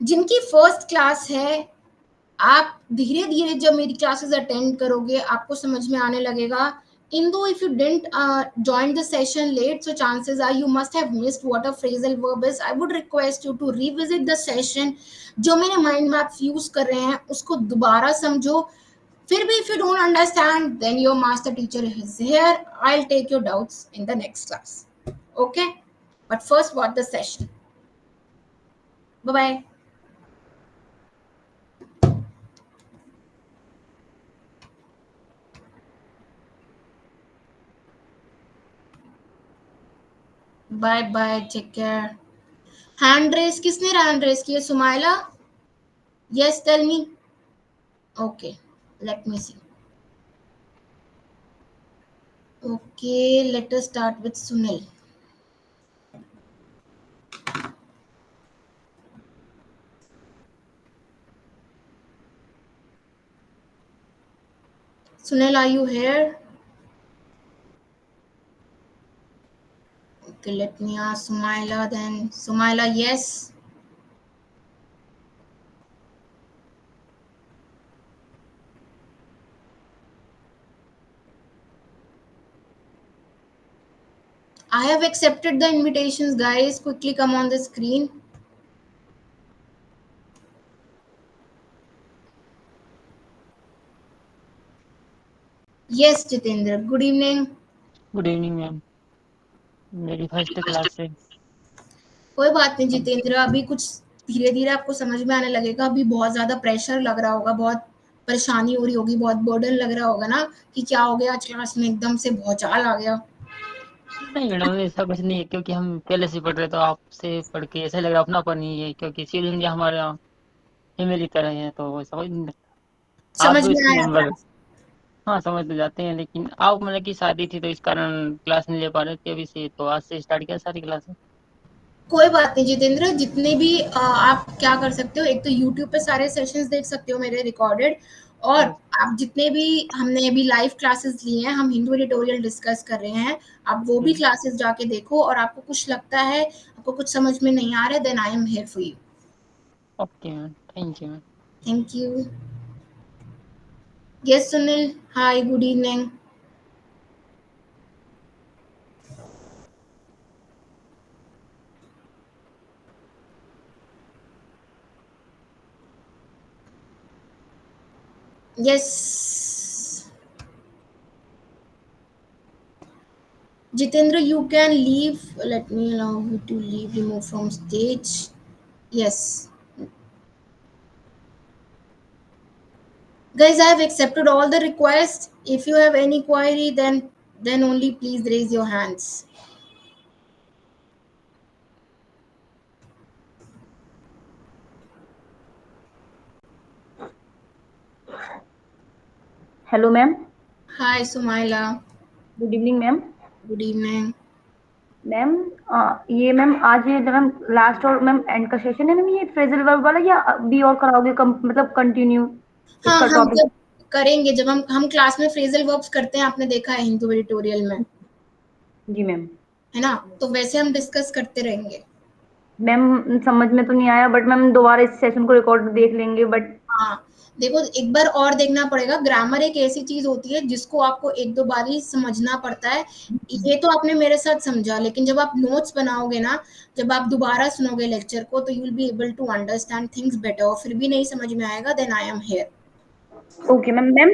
जिनकी फर्स्ट क्लास है, आप धीरे धीरे जब मेरी क्लासेस अटेंड करोगे आपको समझ में आने लगेगा. Indu, if you didn't join the session late, so chances are you must have missed what a phrasal verb is. I would request you to revisit the session. जो मेरे माइंड में आप यूज कर रहे हैं उसको दोबारा समझो. फिर भी if you don't understand, then your master teacher is here. I'll take your doubts in the next class. Okay? But first, watch the session. Bye bye. Bye bye. Take care. Hand raise किसने hand raise की है? Sumaila? Yes, tell me. Okay, let me see. Okay, let us start with Sunil. Sunil, are you here? Okay, let me ask Sumaila then. Sumaila, yes. I have accepted the invitations, guys. Quickly come on the screen. Yes, Jitendra. Good evening. Good evening ma'am. मेरी first class से। कोई बात नहीं जितेंद्र, अभी कुछ धीरे धीरे आपको समझ में आने लगेगा. अभी बहुत ज्यादा प्रेशर लग रहा होगा, बहुत परेशानी हो रही होगी, बहुत बर्डन लग रहा होगा ना कि क्या हो गया आज क्लास में, एकदम से भौचाल आ गया. नहीं मैडम, ऐसा कुछ नहीं है, क्योंकि हम पहले से पढ़ रहे तो आपसे पढ़ के ऐसा लग रहा अपनापन ही है, क्योंकि सीनियर इंडिया हमारा फैमिली तरह है, तो ऐसा कुछ नहीं लगता। आप समझ दो में इसके आया मेंबर। क्या? हाँ, समझ तो जाते हैं, लेकिन आप मतलब की शादी थी तो इस कारण क्लास नहीं ले पा रहे थे अभी से, तो आज से स्टार्ट किया सारी क्लासेस। कोई बात नहीं जितेंद्र, जितने भी आप क्या कर सकते हो, एक तो यूट्यूब पे सारे सेशंस देख सकते हो मेरे रिकॉर्डेड. और यस। आप जितने भी हमने अभी लाइव क्लासेस लिए हैं, हम हिंदू एडिटोरियल डिस्कस कर रहे हैं, आप वो भी क्लासेस जाके देखो. और आपको कुछ लगता है, आपको कुछ समझ में नहीं आ रहा है, then I am here for you. Okay ma'am, thank you ma'am. Thank you. Yes Sunil, hi, good evening. Yes. Jitendra, you can leave. Let me allow you to leave, remove from stage. Yes. Guys, I have accepted all the requests. If you have any query, then only please raise your hands. Hello ma'am. Hi, Sumaila. Good evening ma'am. Good evening. Ma'am ये ma'am आज ये ma'am last और ma'am and का session है ma'am, ये phrasal verb वाला या भी और कराओगे मतलब कंटिन्यू हाँ, इसका हम टॉपिक? जब करेंगे, जब हम क्लास में फ्रेजल वर्ब्स करते हैं, आपने देखा है हिंदू एडिटोरियल में, जी मैम। है ना? तो वैसे हम डिस्कस करते रहेंगे। मैम समझ में तो नहीं आया, बट मैम दोबारा इस सेशन को रिकॉर्ड देख लेंगे, बट हाँ, देखो एक बार और देखना पड़ेगा। ग्रामर एक ऐसी चीज होती है जिसको आपको एक दो बार ही समझना पड़ता है। ये तो आपने मेरे साथ समझा, लेकिन जब आप नोट्स बनाओगे ना, जब आप दोबारा सुनोगे लेक्चर को, तो you will be able to understand things better. और फिर भी नहीं समझ में आएगा, then I am here. Okay ma'am. Ma'am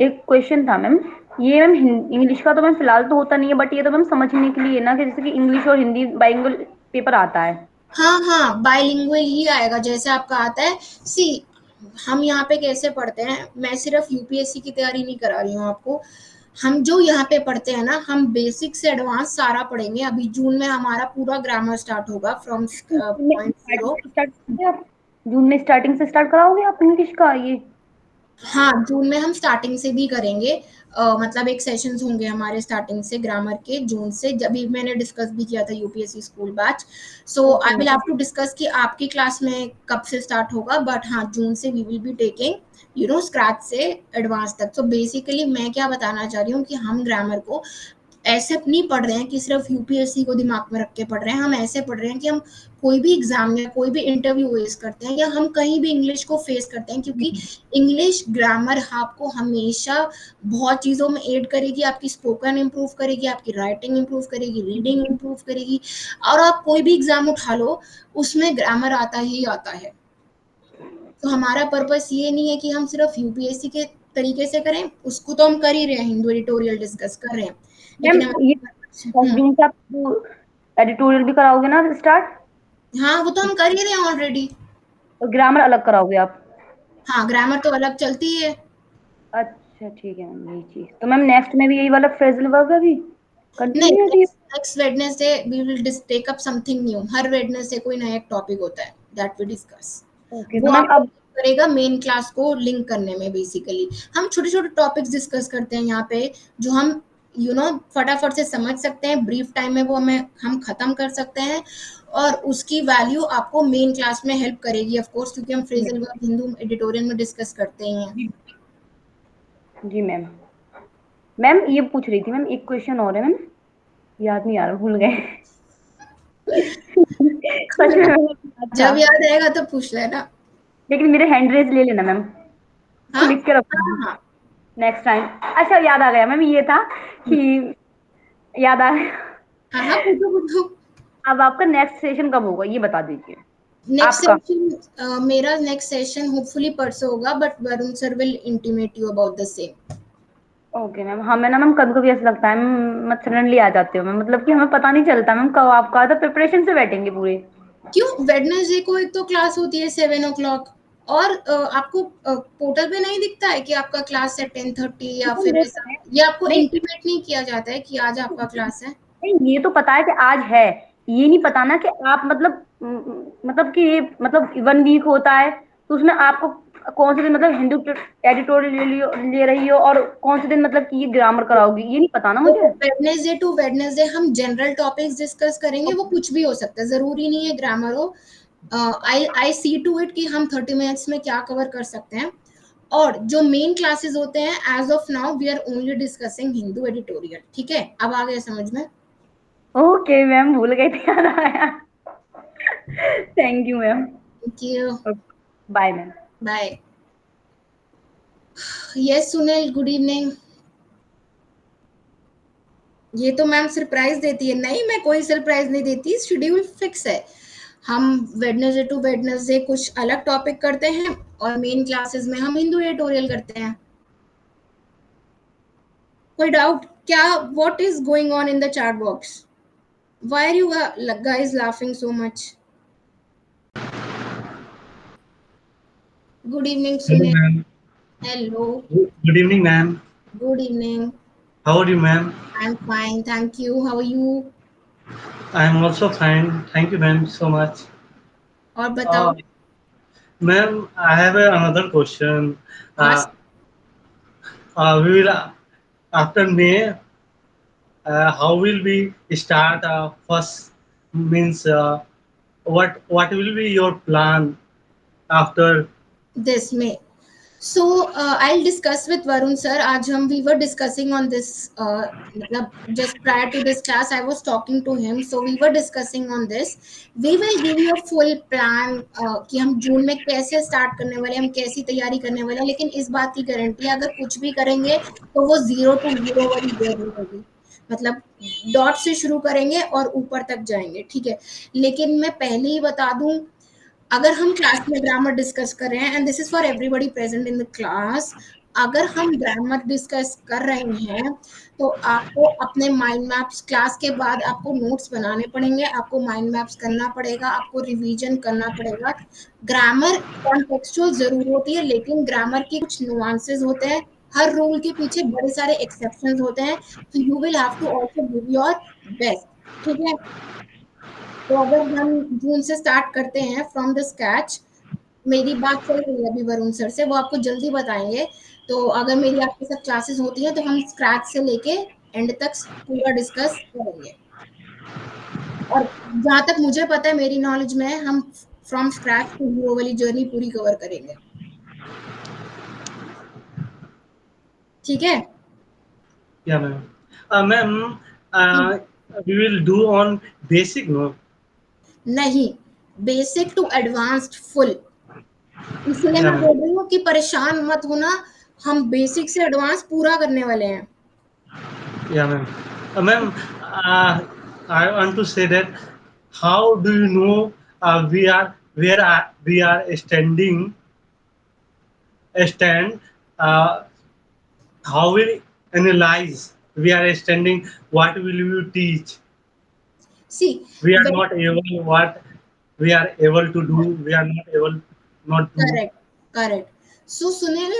एक क्वेश्चन था मैम, ये मैम इंग्लिश का तो मैम फिलहाल तो होता नहीं है, बट ये तो मैम समझने के लिए ना कि जैसे कि इंग्लिश और हिंदी बाइलिंगुअल पेपर आता है। हाँ, हाँ, बाइलिंगुअल ही आएगा जैसे आपका आता है। सी, हम यहाँ पे कैसे पढ़ते हैं, मैं सिर्फ यूपीएससी की तैयारी नहीं करा रही हूँ आपको। हम जो यहाँ पे पढ़ते हैं ना, हम बेसिक से एडवांस सारा पढ़ेंगे। अभी जून में हमारा पूरा ग्रामर स्टार्ट होगा फ्रॉम पॉइंट स्टार्टिंग जीरो। से स्टार्ट करोगे आप? जून में स्टार्टिंग से स्टार्ट कराओगे आप इंग्लिश का ये? हाँ, जून में हम स्टार्टिंग से भी करेंगे। मतलब एक सेशंस होंगे हमारे स्टार्टिंग से ग्रामर के, जून से। जब भी मैंने डिस्कस भी किया था UPSC school batch. So okay I will have to discuss कि आपकी क्लास में कब से स्टार्ट होगा, बट हाँ, जून से we will be taking scratch से एडवांस तक। तो बेसिकली मैं क्या बताना चाह रही हूँ कि हम ग्रामर को ऐसे नहीं पढ़ रहे हैं कि सिर्फ यूपीएससी को दिमाग में रख के पढ़ रहे हैं। हम ऐसे पढ़ रहे हैं कि हम कोई भी एग्जाम या कोई भी इंटरव्यू फेस करते हैं, या हम कहीं भी इंग्लिश को फेस करते हैं, क्योंकि इंग्लिश ग्रामर आपको हमेशा बहुत चीज़ों में एड करेगी। आपकी स्पोकन इंप्रूव करेगी, आपकी राइटिंग इंप्रूव करेगी, रीडिंग इंप्रूव करेगी। और आप कोई भी एग्जाम उठा लो, उसमें ग्रामर आता ही आता है। तो हमारा पर्पस ये नहीं है कि हम सिर्फ यूपीएससी के तरीके से करें, उसको तो हम कर ही रहे हैं, हिंदू एडिटोरियल डिस्कस कर रहे हैं, मैम लेकिन ये हमारा फर्स्ट जून से आप एडिटोरियल भी कराओगे ना स्टार्ट? हाँ, वो तो हम कर ही रहे हैं ऑलरेडी। और ग्रामर अलग कराओगे आप? हाँ, ग्रामर तो अलग चलती है। अच्छा ठीक है मैम, यही चीज तो मैम नेक्स्ट में भी यही वाला फ्रेजल वर्ब है, भी नहीं, कंटिन्यू है ये? Next Wednesday we will take up something new. हर वेडनेसडे कोई नया एक टॉपिक होता है, दैट वी डिस्कस। ओके तो वो मैम आपको अब हेल्प करेगा मेन क्लास को लिंक करने में। बेसिकली हम छोटे छोटे टॉपिक्स डिस्कस करते हैं यहाँ पे, जो हम फटाफट से समझ सकते हैं, ब्रीफ टाइम में वो हम खत्म कर सकते हैं। और उसकी वैल्यू आपको मेन क्लास में हेल्प करेगी, ऑफ कोर्स, क्योंकि हम फ्रेजल वर्ब हिंदू एडिटोरियल में डिस्कस करते ही हैं। जी मैम। मैम ये पूछ रही थी मैम, एक क्वेश्चन और है मैम, याद नहीं आ रहा, भूल गए। सच में मैम याद था, जब याद आएगा तो पूछ लेना। लेकिन मेरे हैंड रेज ले लेना मैम, हाँ, लिख के हाँ, रखूंगी हाँ, नेक्स्ट टाइम। अच्छा याद आ गया मैम, ये था कि याद आ गया। हाँ, हाँ, पूछो पूछो। अब आपका नेक्स्ट सेशन कब होगा ये बता दीजिए, नेक्स्ट आपका। सेशन, मेरा नेक्स्ट सेशन होपफुली परसों होगा, but Varun sir will intimate you about the same. Okay ma'am. हमें ना मैम कभी कभी ऐसा लगता है मैम सडनली आ जाते हो मैम, मतलब कि हमें पता नहीं चलता मैम कब आपका आता, प्रिपरेशन से बैठेंगे पूरे। क्यों? वेडनेसडे को एक तो क्लास होती है 7 o'clock। और आपको पोर्टल पे नहीं दिखता है कि आपका क्लास है 10:30, या मैम फिर वो तो ऐसा? है, या आपको नहीं इंटीमेट नहीं किया जाता है कि आज आपका क्लास है? नहीं, ये तो पता है कि आज है, ये नहीं पता ना कि आप मतलब मतलब कि ये मतलब 1 वीक होता है, तो उसमें आपको कौन से दिन मतलब हिंदू एडिटोरियल ले रही हो, और कौन से दिन मतलब कि ये ग्रामर कराओगी, ये नहीं पता ना तो मुझे। वेडनेसडे टू वेडनेसडे हम जनरल टॉपिक्स डिस्कस करेंगे, वो कुछ भी हो सकता है, जरूरी नहीं है ग्रामर हो। आई सी टू इट कि हम 30 मिनट्स में क्या कवर कर सकते हैं। और जो मेन क्लासेस होते हैं, as of now we are only discussing Hindu editorial. ठीक है, अब आ गया समझ में? ओके मैम, भूल गई थी, याद आया। Thank you ma'am. Thank you. Bye ma'am. Bye. Yes Sunil, good evening. ये तो मैम सरप्राइज देती है। नहीं, मैं कोई सरप्राइज नहीं देती, शेड्यूल फिक्स है। हम वेडनेसडे टू वेडनेसडे कुछ अलग टॉपिक करते हैं, और मेन क्लासेस में हम हिंदू एडिटोरियल करते हैं। कोई डाउट? क्या what is going on in the chat box? Why are you guys laughing so much? Good evening, Hello, Sunil. ma'am. Hello. Good evening, ma'am. Good evening. How are you, ma'am? I'm fine, thank you. How are you? I am also fine. Thank you, ma'am, so much. और बताओ. Uh, ma'am, I have another question. Uh, Ask. we will after May. How will we start? First means what will be your plan after? This May. So I'll discuss with Varun sir. आज हम we were discussing on this. मतलब just prior to this class, I was talking to him. So we were discussing on this. We will give you a full plan कि हम जून में कैसे start करने वाले हैं, हम कैसी तैयारी करने वाले हैं. लेकिन इस बात की गारंटी है अगर कुछ भी करेंगे तो वो 0 to 0 वाली जर्नी होगी. मतलब डॉट से शुरू करेंगे और ऊपर तक जाएंगे. ठीक है. लेकिन मैं पहले ही बता दूं, अगर हम क्लास में ग्रामर डिस्कस कर रहे हैं and this is for everybody present in the class, अगर हम ग्रामर डिस्कस कर रहे हैं तो आपको अपने माइंड मैप्स क्लास के बाद आपको नोट्स बनाने पड़ेंगे, आपको माइंड मैप्स करना पड़ेगा, आपको रिवीजन करना पड़ेगा. ग्रामर कॉन्टेक्चुअल जरूर होती है लेकिन ग्रामर की कुछ नुआंसेस होते हैं. हर रूल के पीछे बड़े सारे एक्सेप्शंस होते हैं. तो you will have to also give your best. ठीक है. तो अगर हम जून से स्टार्ट करते हैं फ्रॉम द स्क्रैच, मेरी बात चल रही है अभी वरुण सर से, वो आपको जल्दी बताएंगे. तो अगर मेरी आपके साथ क्लासेस होती है तो हम स्क्रैच से लेके एंड तक पूरा डिस्कस करेंगे. और जहां तक मुझे पता है मेरी नॉलेज में हम फ्रॉम स्क्रैच टू हीरो वाली जर्नी पूरी कवर करेंगे. ठीक है. Yeah, ma'am. Ma'am, we will do on basic, no? नहीं, बेसिक टू एडवांस्ड फुल. इसलिए Yeah, मैं ma'am. बोल रही हूँ कि परेशान मत होना, हम बेसिक से एडवांस पूरा करने वाले हैं. Yeah, ma'am. Ma'am, I want to say that how do you know we are where we are standing stand? Uh, how will analyze we are standing? What will you teach? See, We are when not able what we are able to do. We are not able not to. Correct, correct. So Sunil,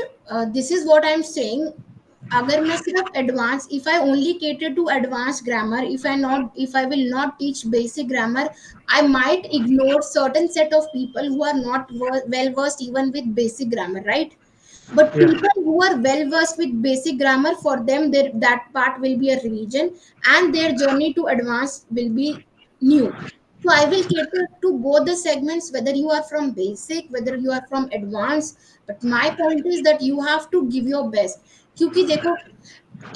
this is what I am saying. अगर मैं सिर्फ advance, if I only cater to advance grammar, if I will not teach basic grammar, I might ignore certain set of people who are not well versed even with basic grammar, right? But Yeah, people who are well versed with basic grammar, for them that part will be a revision and their journey to advance will be new. So I will cater to both the segments, whether you are from basic, whether you are from advanced. But my point is that you have to give your best. क्योंकि देखो,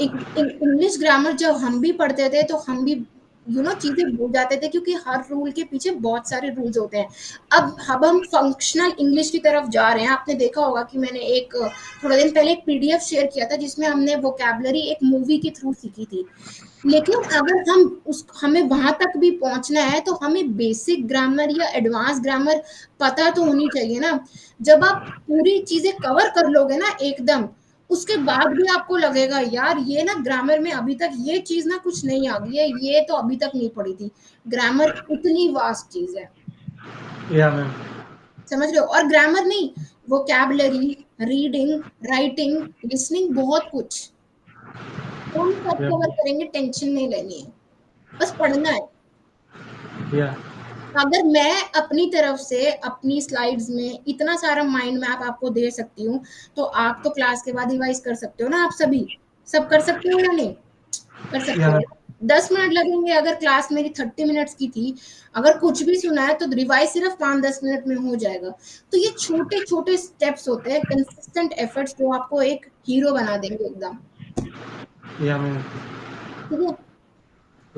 English grammar जब हम भी पढ़ते थे तो हम भी चीजें भूल जाते थे क्योंकि हर रूल के पीछे बहुत सारे रूल्स होते हैं. अब हम फंक्शनल इंग्लिश की तरफ जा रहे हैं. आपने देखा होगा कि मैंने एक थोड़ा दिन पहले एक पीडीएफ शेयर किया था जिसमें हमने वोकैबुलरी एक मूवी के थ्रू सीखी थी. लेकिन अगर हमें वहां तक भी पहुंचना है तो हमें बेसिक ग्रामर या एडवांस ग्रामर पता तो होनी चाहिए ना. जब आप पूरी चीजें कवर कर लोगे ना एकदम, उसके बाद भी आपको लगेगा यार ये ना ग्रामर में अभी तक ये चीज ना कुछ नहीं आ गई है, ये तो अभी तक नहीं पढ़ी थी. ग्रामर इतनी वास्ट चीज है. yeah, ma'am. समझ रहे हो? और ग्रामर नहीं, वोकैबुलरी, रीडिंग, राइटिंग, लिसनिंग, बहुत कुछ तो हम सब Yeah, कवर करेंगे. टेंशन नहीं लेनी है, बस पढ़ना है. yeah, अगर मैं अपनी तरफ से अपनी स्लाइड्स में इतना सारा माइंड मैप आपको दे सकती हूँ तो आप तो क्लास के बाद रिवाइज कर सकते हो ना. आप सभी सब कर सकते हो या नहीं कर सकते yeah, हो? ma'am. 10 मिनट लगेंगे. अगर क्लास मेरी 30 मिनट्स की थी, अगर कुछ भी सुना है तो रिवाइज सिर्फ 5-10 मिनट में हो जाएगा. तो ये छोटे छोटे स्टेप्स होते हैं, कंसिस्टेंट एफर्ट्स जो आपको एक हीरो बना देंगे एकदम. Yeah, ma'am. ठीक है.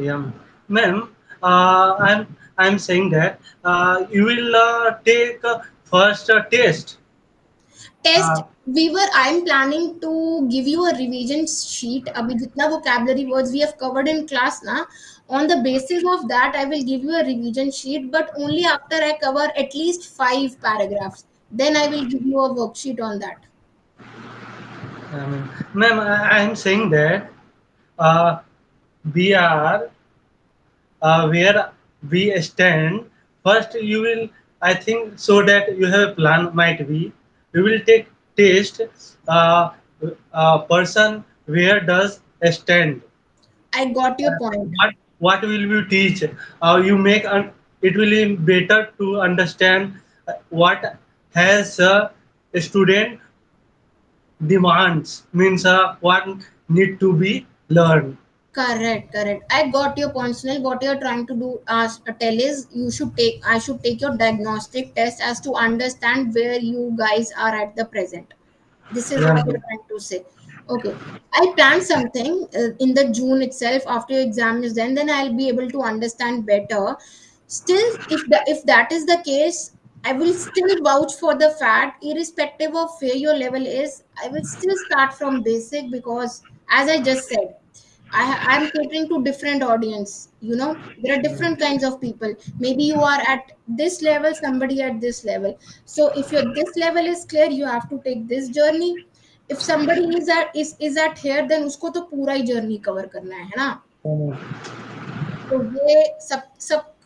Yeah, ma'am. I'm saying that you will take first test. Test, Uh, I am planning to give you a revision sheet. अभी जितना vocabulary words we have covered in class ना, on the basis of that I will give you a revision sheet, but only after I cover at least 5 paragraphs, then I will give you a worksheet on that. ma'am, I'm saying that uh, we are where we stand. First, you will, I think, so that you have a plan. Might be you will take taste. Uh, Person where does stand. I got your point. What will you teach? You make it will be better to understand what has a student demands means what need to be learned. Correct, correct. I got your point, Snell. What you're trying to do, tell is you should take. I should take your diagnostic test as to understand where you guys are at the present. This is Yeah, what you're trying to say. Okay. I planned something in the June itself after your exam is done. Then I'll be able to understand better. Still, if that is the case, I will still vouch for the fact, irrespective of where your level is. I will still start from basic because, as I just said, I'm catering to different audience. You know, there are different kinds of people. Maybe you are at this level, somebody at this level. So if your this level is clear, you have to take this journey. If somebody is at here, then उसको तो पूरा ही journey cover करना है ना? तो ये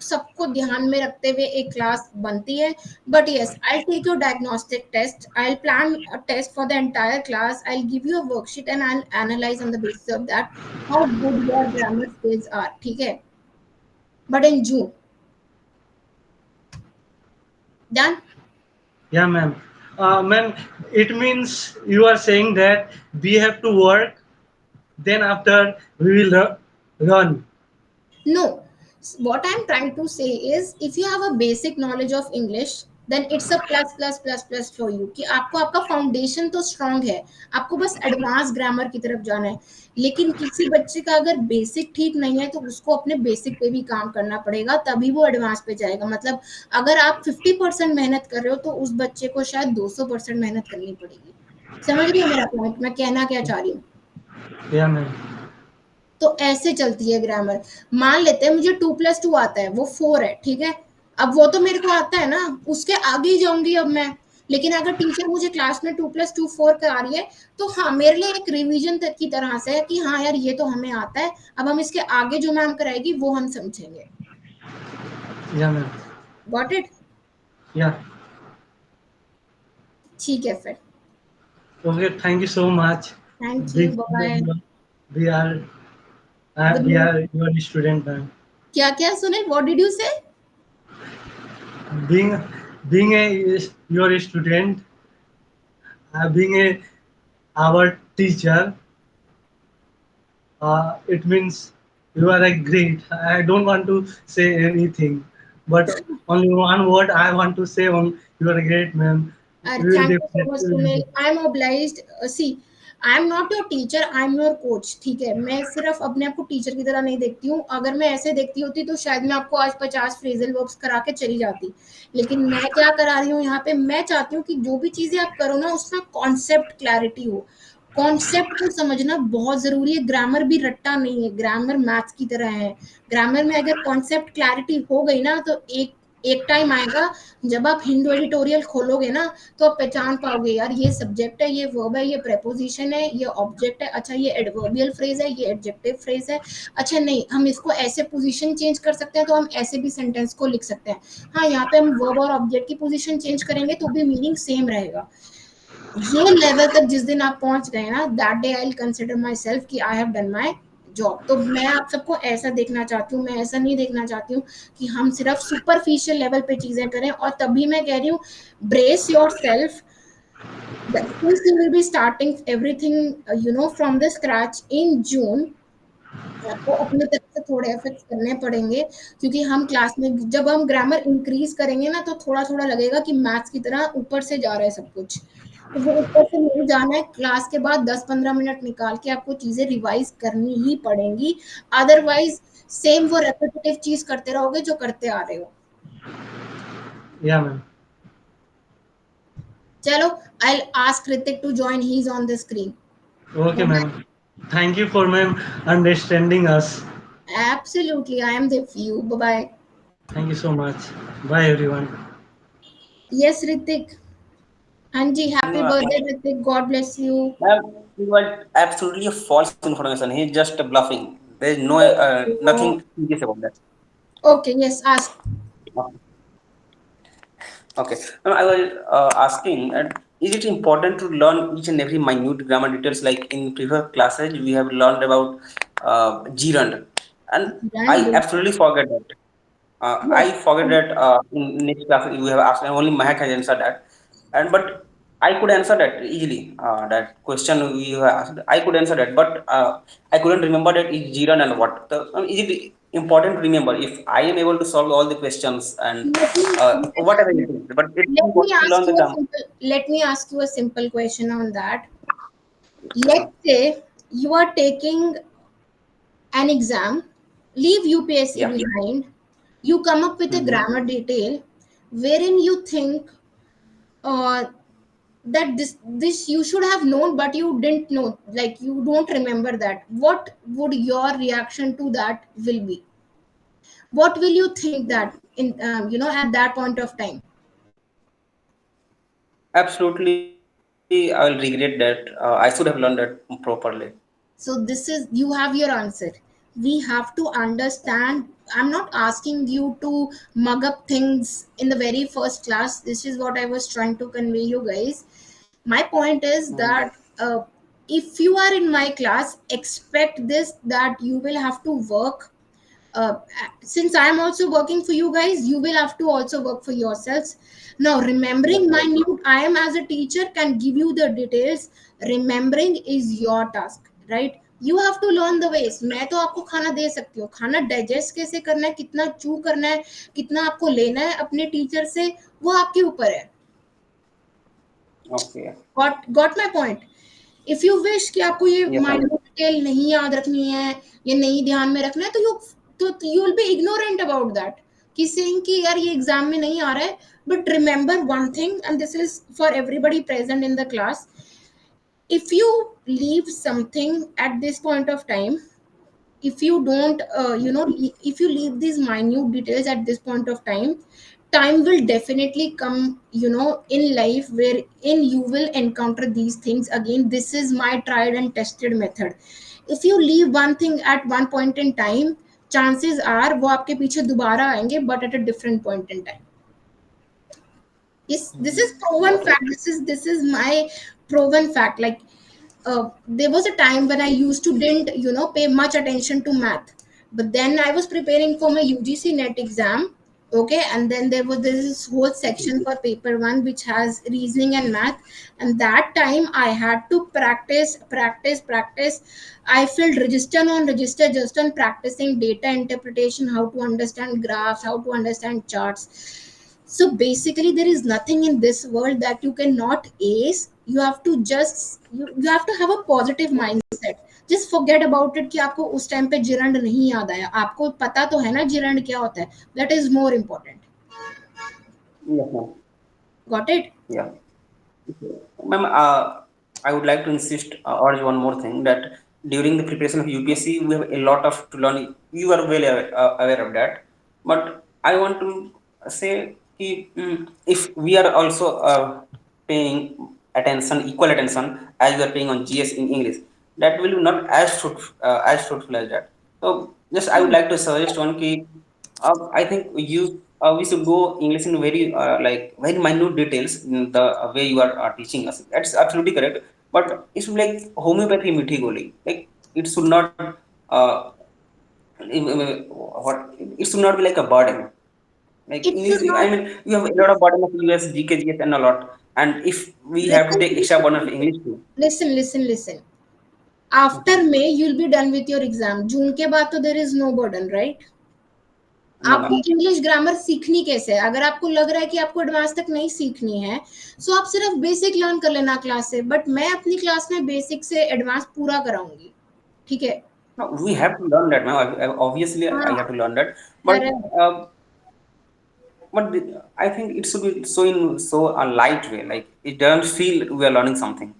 सबको ध्यान में रखते हुए एक क्लास बनती है. But yes, I take your diagnostic test. I plan a test for the entire class. I give you a worksheet and I analyse on the basis of that how good your grammar skills are. ठीक है, but in June. Done. yeah, ma'am. Ma'am, it means you are saying that we have to work. Then after we will run. No, what I'm trying to say is if you have a basic knowledge of English, then it's a plus plus plus plus for you कि आपको आपका foundation तो strong है, आपको बस advance grammar की तरफ जाना है. लेकिन किसी बच्चे का अगर बेसिक ठीक नहीं है तो उसको अपने बेसिक पे भी काम करना पड़ेगा, तभी वो एडवांस पे जाएगा. मतलब अगर आप 50% मेहनत कर रहे हो तो उस बच्चे को शायद 200% मेहनत करनी पड़ेगी. समझ रही हो मेरा पॉइंट, मैं कहना क्या चाह रही हूँ? Yeah, ma'am. तो ऐसे चलती है ग्रामर. मान लेते हैं मुझे 2+2 आता है, वो 4 है. ठीक है, अब वो तो मेरे को आता है ना, उसके आगे ही जाऊंगी अब मैं. लेकिन अगर टीचर मुझे क्लास में 2+2 4 करा रही है, तो हाँ, मेरे लिए एक रिवीजन की तरह से है कि हाँ यार, ये तो हमें आता है, अब हम इसके आगे जो मैम कराएगी वो हम समझेंगे. Yeah, ma'am. Got it? Yeah. ठीक है फिर. Okay. Thank you so much. Thank you, We bye. we are good we night. are your student, ma'am. क्या क्या सुने? What did you say? Being being a your student, being a our teacher, it means you are a great. I don't want to say anything, but only one word I want to say on you are a great man. We will Thank you so much, definitely. Sunil. I'm obliged. See, I am not your teacher, I am your coach. ठीक है, मैं सिर्फ अपने आप को teacher की तरह नहीं देखती हूँ. अगर मैं ऐसे देखती होती तो शायद मैं आपको आज 50 फ्रेजल वर्ब्स करा के चली जाती. लेकिन मैं क्या करा रही हूँ यहाँ पे, मैं चाहती हूँ कि जो भी चीजें आप करो ना, उसमें कॉन्सेप्ट क्लैरिटी हो. कॉन्सेप्ट को समझना बहुत जरूरी है. ग्रामर भी रट्टा नहीं है, ग्रामर मैथ्स की तरह है. ग्रामर में अगर कॉन्सेप्ट क्लैरिटी हो गई ना, तो एक एक टाइम आएगा जब आप हिंदू एडिटोरियल खोलोगे ना, तो आप पहचान पाओगे, यार ये सब्जेक्ट है, ये वर्ब है, ये प्रेपोजिशन है, ये ऑब्जेक्ट है, अच्छा ये एडवर्बियल फ्रेज है, ये एडजेक्टिव फ्रेज है. अच्छा नहीं, हम इसको ऐसे पोजीशन चेंज कर सकते हैं, तो हम ऐसे भी सेंटेंस को लिख सकते हैं. हाँ, यहाँ पे हम वर्ब और ऑब्जेक्ट की पोजीशन चेंज करेंगे तो भी मीनिंग सेम रहेगा. ये लेवल तक जिस दिन आप पहुंच गए ना, that day I will consider myself कि I have done my job. तो मैं आप सबको ऐसा देखना चाहती हूँ, मैं ऐसा नहीं देखना चाहती हूँ कि हम सिर्फ सुपरफिशियल लेवल पे चीजें करें. और तभी मैं कह रही हूँ, brace your self. Since you will be starting everything, from the scratch in June, आपको अपने तरफ से थोड़े एफर्ट्स करने पड़ेंगे. क्योंकि हम क्लास में जब हम ग्रामर इंक्रीज करेंगे ना, तो थोड़ा थोड़ा लगेगा कि मैथ्स की तरह ऊपर से जा रहा है सब कुछ. तो वो ऊपर से नहीं जाना है. क्लास के बाद 10-15 मिनट निकाल के आपको चीजें रिवाइज करनी ही पड़ेंगी. अदरवाइज सेम वो रेपिटेटिव चीज करते रहोगे जो करते आ रहे हो. Yeah, ma'am. चलो, I ask Hrithik to join, he is on the screen. Okay, ma'am. Thank you for ma'am understanding us. Absolutely, I am there for you. Bye bye. Thank you so much. Bye, everyone. Yes, Ritik. Anji, happy No, birthday, Ritik. God bless you. ma'am, it was absolutely a false information. He's just bluffing. There is no nothing Oh, serious about that. okay, yes, ask. Okay. Now, I was asking, is it important to learn each and every minute grammar details? Like in previous classes, we have learned about gerund, and And I absolutely forget that. yes, I forget that in next class you have asked, and only Mahak has answered that. And but I could answer that easily. That question you have asked, I could answer that, but I couldn't remember that is gerund and what. Is it important to remember if I am able to solve all the questions and let me whatever it is, but it's let me important to ask learn the you a grammar. simple let me ask you a simple question on that. Let's say you are taking an exam, leave UPSC Yeah. behind, you come up with a Mm-hmm. grammar detail wherein you think uh, that this you should have known but you didn't know, like you don't remember that. What would your reaction to that will be? What will you think that in at that point of time? Absolutely, I will regret that. I should have learned that properly. So this is, you have your answer. We have to understand. I'm not asking you to mug up things in the very first class. This is what I was trying to convey you guys. My point is Mm-hmm. that if you are in my class, expect this, that you will have to work. uh, since I am also working for you guys, you will have to also work for yourselves. Now Yes, remembering yes. minute, I am as a teacher can give you the details. Remembering is your task, right? You have to learn the ways. मैं तो आपको खाना दे सकती हूँ, खाना digest कैसे करना है, कितना चू करना है, कितना आपको लेना है अपने टीचर से, वो आपके ऊपर है. Okay. Got my point? If you wish कि आपको ये Yes, ma'am. माइन्यूट डिटेल नहीं याद रखनी है, ये नहीं ध्यान में रखना है, तो you will B ignorant about that, कि सेइंग कि यार ये एग्जाम में नहीं आ रहा है. But remember one thing, and this is for everybody present in the class. If you leave something at this point of time, if you don't if you leave these minute details at this point of time, time will definitely come, in life, wherein you will encounter these things again. This is my tried and tested method. If you leave one thing at one point in time, chances are वो आपके पीछे दोबारा आएंगे, but at a different point in time. This is proven Got it. fact. This is my proven fact. Like, there was a time when I used to didn't pay much attention to math, but then I was preparing for my UGC net exam. Okay, and then there was this whole section for paper one which has reasoning and math, and that time I had to practice. I filled register on register just on practicing data interpretation, how to understand graphs, how to understand charts. So basically, there is nothing in this world that you cannot ace. You have to just you have to have a positive mindset. Just forget about it कि आपको उस time पे gerund नहीं याद आया. आपको पता तो है ना जिरंड क्या होता है. That is more important. Yes, ma'am. Got it? Yeah. Ma'am, I would like to insist urge one more thing that during the preparation of UPSC, we have a lot of to learn. You are well aware of that, but I want to say कि, if we are also paying attention, equal attention as we are paying on GS in English, that will be not as fruitful as that. So, just I would like to suggest one key. I think we should go English in very like very minute details in the way you are teaching us. That's absolutely correct. But it should be like homeopathy mithi goli. Like it should not what it should not be like a burden. Like It English, should not. I mean, you have a lot of burden of US, GK, GS, and a lot. And if we have to Listen, take extra burden of English too, listen. After May, you'll be done with your exam. जून के बाद तो there is no burden, right? no, आपको ma'am. English grammar सीखनी कैसे है? अगर आपको लग रहा है कि आपको एडवांस तक नहीं सीखनी है, सो आप सिर्फ बेसिक लर्न कर लेना क्लास से. बट मैं अपनी क्लास में बेसिक से एडवांस पूरा कराऊंगी. ठीक है? No, we have to learn that, ma'am. Obviously, I हाँ, have to learn that. But correct. uh, I think it should be so in so a light way. Like it doesn't feel we are learning something.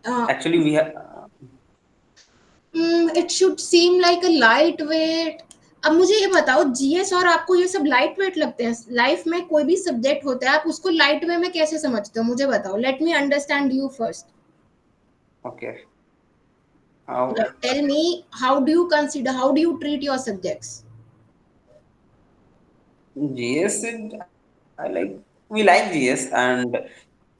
Actually, we have. It should seem like a lightweight. अब मुझे ये बताओ, GS और आपको ये सब light weight लगते हैं? लाइफ में कोई भी सब्जेक्ट होता है, आप उसको लाइट वे में कैसे समझते हो? मुझे बताओ, let me understand you first. Okay. Uh, Tell me, how do you consider, how do you treat your subjects? GS, I like, we like GS, and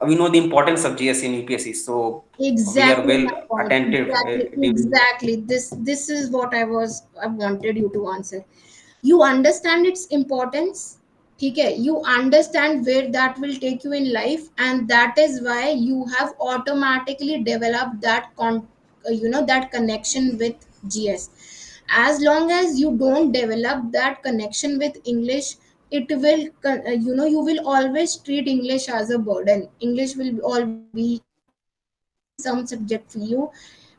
we know the importance of GS in UPSC. So we are Exactly well my point. attentive Exactly, during. exactly. This is what I wanted you to answer. You understand its importance. ठीक है, you understand where that will take you in life, and that is why you have automatically developed that that connection with GS. As long as you don't develop that connection with English, it will you will always treat English as a burden. English will always be some subject for you.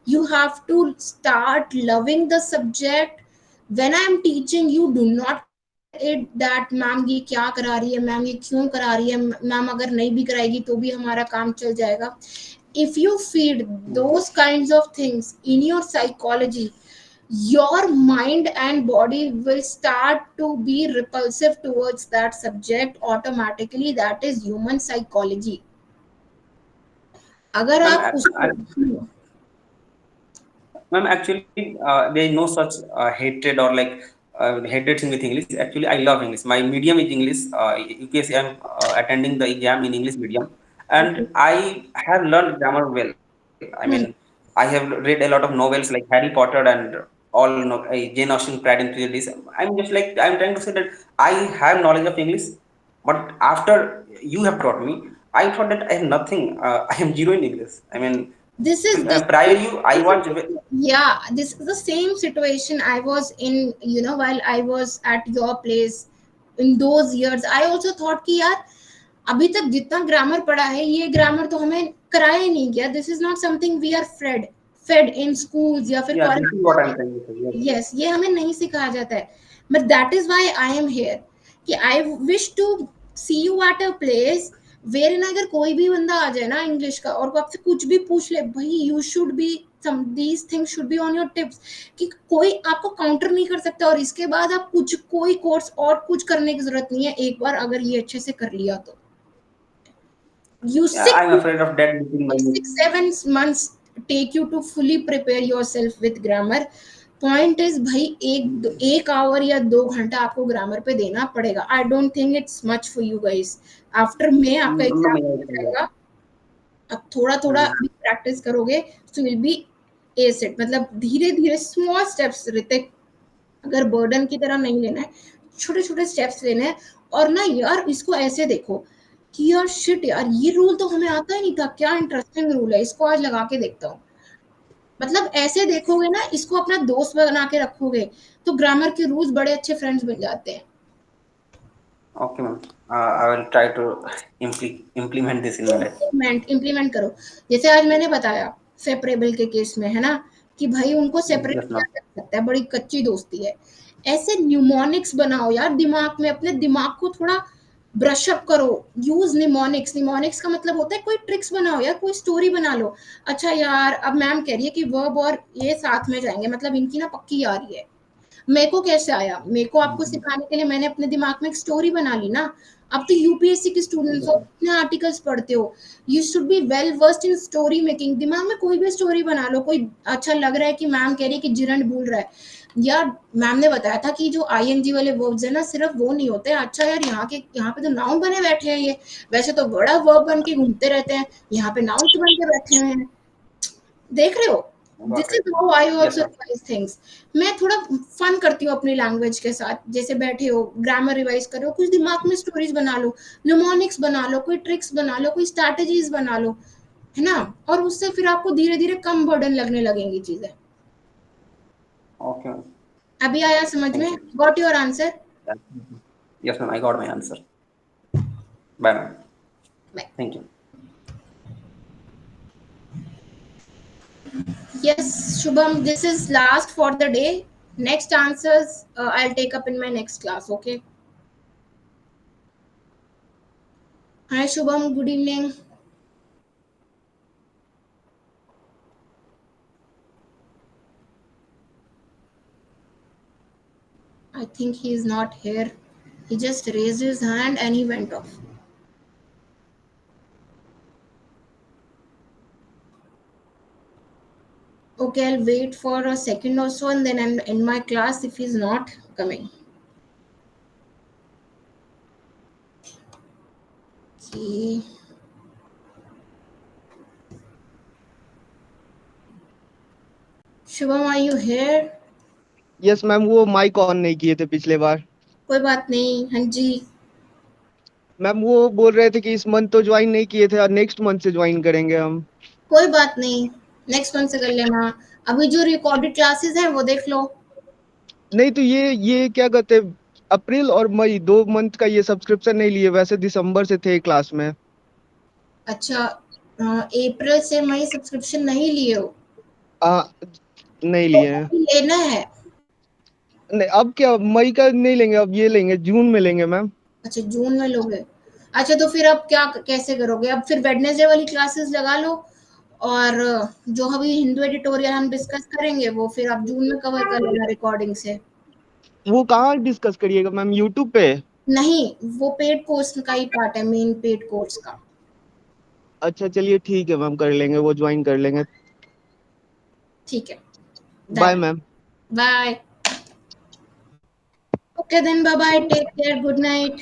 You have to start loving the subject. When I am teaching, you do not consider it that ma'am ये क्या करा रही है, ma'am ये क्यों करा रही है, मैम अगर नहीं भी कराएगी तो भी हमारा काम चल जाएगा. If you feed those kinds of things in your psychology, your mind and body will start to be repulsive towards that subject automatically. That is human psychology. अगर Ma'am, आप उसको ma'am, actually, there is no such hatred or like hatred thing with English. Actually, I love English. My medium is English. UPSC, I'm attending the exam in English medium, and okay. I have learned grammar well. I mean, Hmm. I have read a lot of novels like Harry Potter and all Jane Austen, Pride and Prejudice. I'm just like, I'm trying to say that I have knowledge of English, but after you have taught me, I thought that I have nothing. I am zero in English. I mean, this is this prior you, I this is was yeah, this is the same situation I was in, while I was at your place. In those years I also thought कि यार अभी तक जितना grammar पढ़ा है, ये grammar तो हमें कराया ही नहीं गया. This is not something we are fed in schools या फिर yeah, this is what college. I'm trying to say. Yes. Yes, ये हमें नहीं सिखाया जाता है. But that is why I am here, कि I wish to see you at a place where in अगर कोई भी बंदा आ जाए ना इंग्लिश का और वो आपसे कुछ भी पूछ ले, भाई you should be some these things should be on your tips, कि कोई आपको काउंटर नहीं कर सकता. और इसके बाद आप कुछ कोई कोर्स और कुछ करने की जरूरत नहीं है, एक बार अगर ये अच्छे से कर लिया तो. You Yeah, six I'm afraid of that between my 6 7 months take you to fully prepare yourself with grammar. Point is भाई एक आवर या 2 घंटा आपको ग्रामर पे देना पड़ेगा. I don't think it's much for you guys. After में आपका no, एग्जाम may I हो say that? जाएगा. अब थोड़ा थोड़ा Hmm. अभी प्रैक्टिस करोगे so will be A set. मतलब धीरे धीरे स्मॉल स्टेप्स ऋतिक, अगर बर्डन की तरह नहीं लेना है, छोटे छोटे स्टेप्स लेने हैं. और ना यार इसको ऐसे देखो कि यार शिट यार, ये रूल तो हमें आता ही नहीं था, क्या इंटरेस्टिंग रूल है, इसको आज लगा के देखता हूँ. मतलब ऐसे देखोगे ना, इसको अपना दोस्त बना के रखोगे तो ग्रामर के रूल्स बड़े अच्छे फ्रेंड्स बन जाते हैं. Okay, ma'am. I will try to implement this in my life. Implement करो. जैसे आज मैंने बताया सेपरेबल के केस में, है ना, कि भाई उनको सेपरेट Yes, किया ma'am. जा सकता है, बड़ी कच्ची दोस्ती है. ऐसे न्यूमोनिक्स बनाओ यार दिमाग में, अपने दिमाग को थोड़ा ब्रश अप करो. Use mnemonics. निमोनिक्स का मतलब होता है कोई ट्रिक्स बनाओ यार, कोई स्टोरी बना लो. अच्छा यार, अब मैम कह रही है कि वर्ब और ये साथ में जाएंगे, मतलब इनकी ना पक्की आ रही है. मेरे को कैसे आया, मेरे को आपको सिखाने के लिए मैंने अपने दिमाग में एक स्टोरी बना ली ना. अब तो यूपीएससी के स्टूडेंट्स हो, इतने आर्टिकल्स पढ़ते हो, you should be well versed in story making. दिमाग में कोई भी स्टोरी बना लो. कोई अच्छा लग रहा है कि मैम कह रही है कि जिरंड भूल रहा है, यार मैम ने बताया था कि जो आईएनजी वाले वर्ब्स है ना, सिर्फ वो नहीं होते. अच्छा यार, यहाँ पे तो नाउन बने बैठे हैं ये, वैसे तो बड़ा वर्ब बन के घूमते रहते हैं, यहाँ पे नाउन बन के बैठे हुए हैं. देख रहे हो, Got this it. Is how I Yes, also ma'am. Revise things. मैं थोड़ा फन करती हूँ अपनी लैंग्वेज के साथ. जैसे बैठे हो ग्रामर रिवाइज कर रहे हो, कुछ दिमाग में स्टोरीज बना लो, निमोनिक्स बना लो, कोई ट्रिक्स बना लो, कोई स्ट्रैटेजीज बना लो, है ना. और उससे फिर आपको धीरे धीरे कम बर्डन लगने लगेंगी चीजें. Okay, ma'am. अभी आया समझ Thank में? you. Got your answer? Yeah. Yes, ma'am. I got my answer. Bye, ma'am. Thank you. Yes, Shubham, this is last for the day. Next answers I'll take up in my next class. Okay. Hi Shubham, good evening. I think he is not here. He just raised his hand and he went off. Okay, I'll wait for a second or so and then I'll end my class if he's not coming. Okay. Shubham, are you here? Yes ma'am, वो mic on नहीं किए थे पिछले बार। कोई बात नहीं। हाँ जी। Ma'am वो बोल रहे थे कि इस मंथ तो ज्वाइन नहीं किए थे और नेक्स्ट मंथ से ज्वाइन करेंगे हम। कोई बात नहीं, नेक्स्ट मंथ से कर लेना। अभी जो रिकॉर्डेड क्लासेस हैं वो देख लो। नहीं तो ये क्या कहते हैं, अप्रैल और मई 2 मंथ का ये सब्सक्रिप्शन नहीं लिए, वैसे दिसंबर से थे क्लास में। अच्छा, अप्रैल से मई सब्सक्रिप्शन नहीं लिए हो आ, नहीं तो लिए हैं। अभी लेना है। नहीं, अब क्या मई का नहीं लेंगे, अब ये लेंगे, जून में लेंगे मैम। अच्छा, जून में लोगे। अच्छा, तो फिर अब क्या कैसे करोगे? अब फिर वेडनेसडे वाली क्लासेस लगा लो और जो अभी हिंदू एडिटोरियल हम डिस्कस करेंगे वो फिर आप जून में कवर कर लेना रिकॉर्डिंग से। वो कहाँ डिस्कस करिएगा मैम, यूट्यूब पे? नहीं, वो पेड कोर्स का ही पार्ट है, मेन पेड कोर्स का। अच्छा चलिए ठीक है मैम, कर लेंगे, वो ज्वाइन कर लेंगे। ठीक है, bye done. Ma'am. Bye. Okay then, bye bye, take care, good night.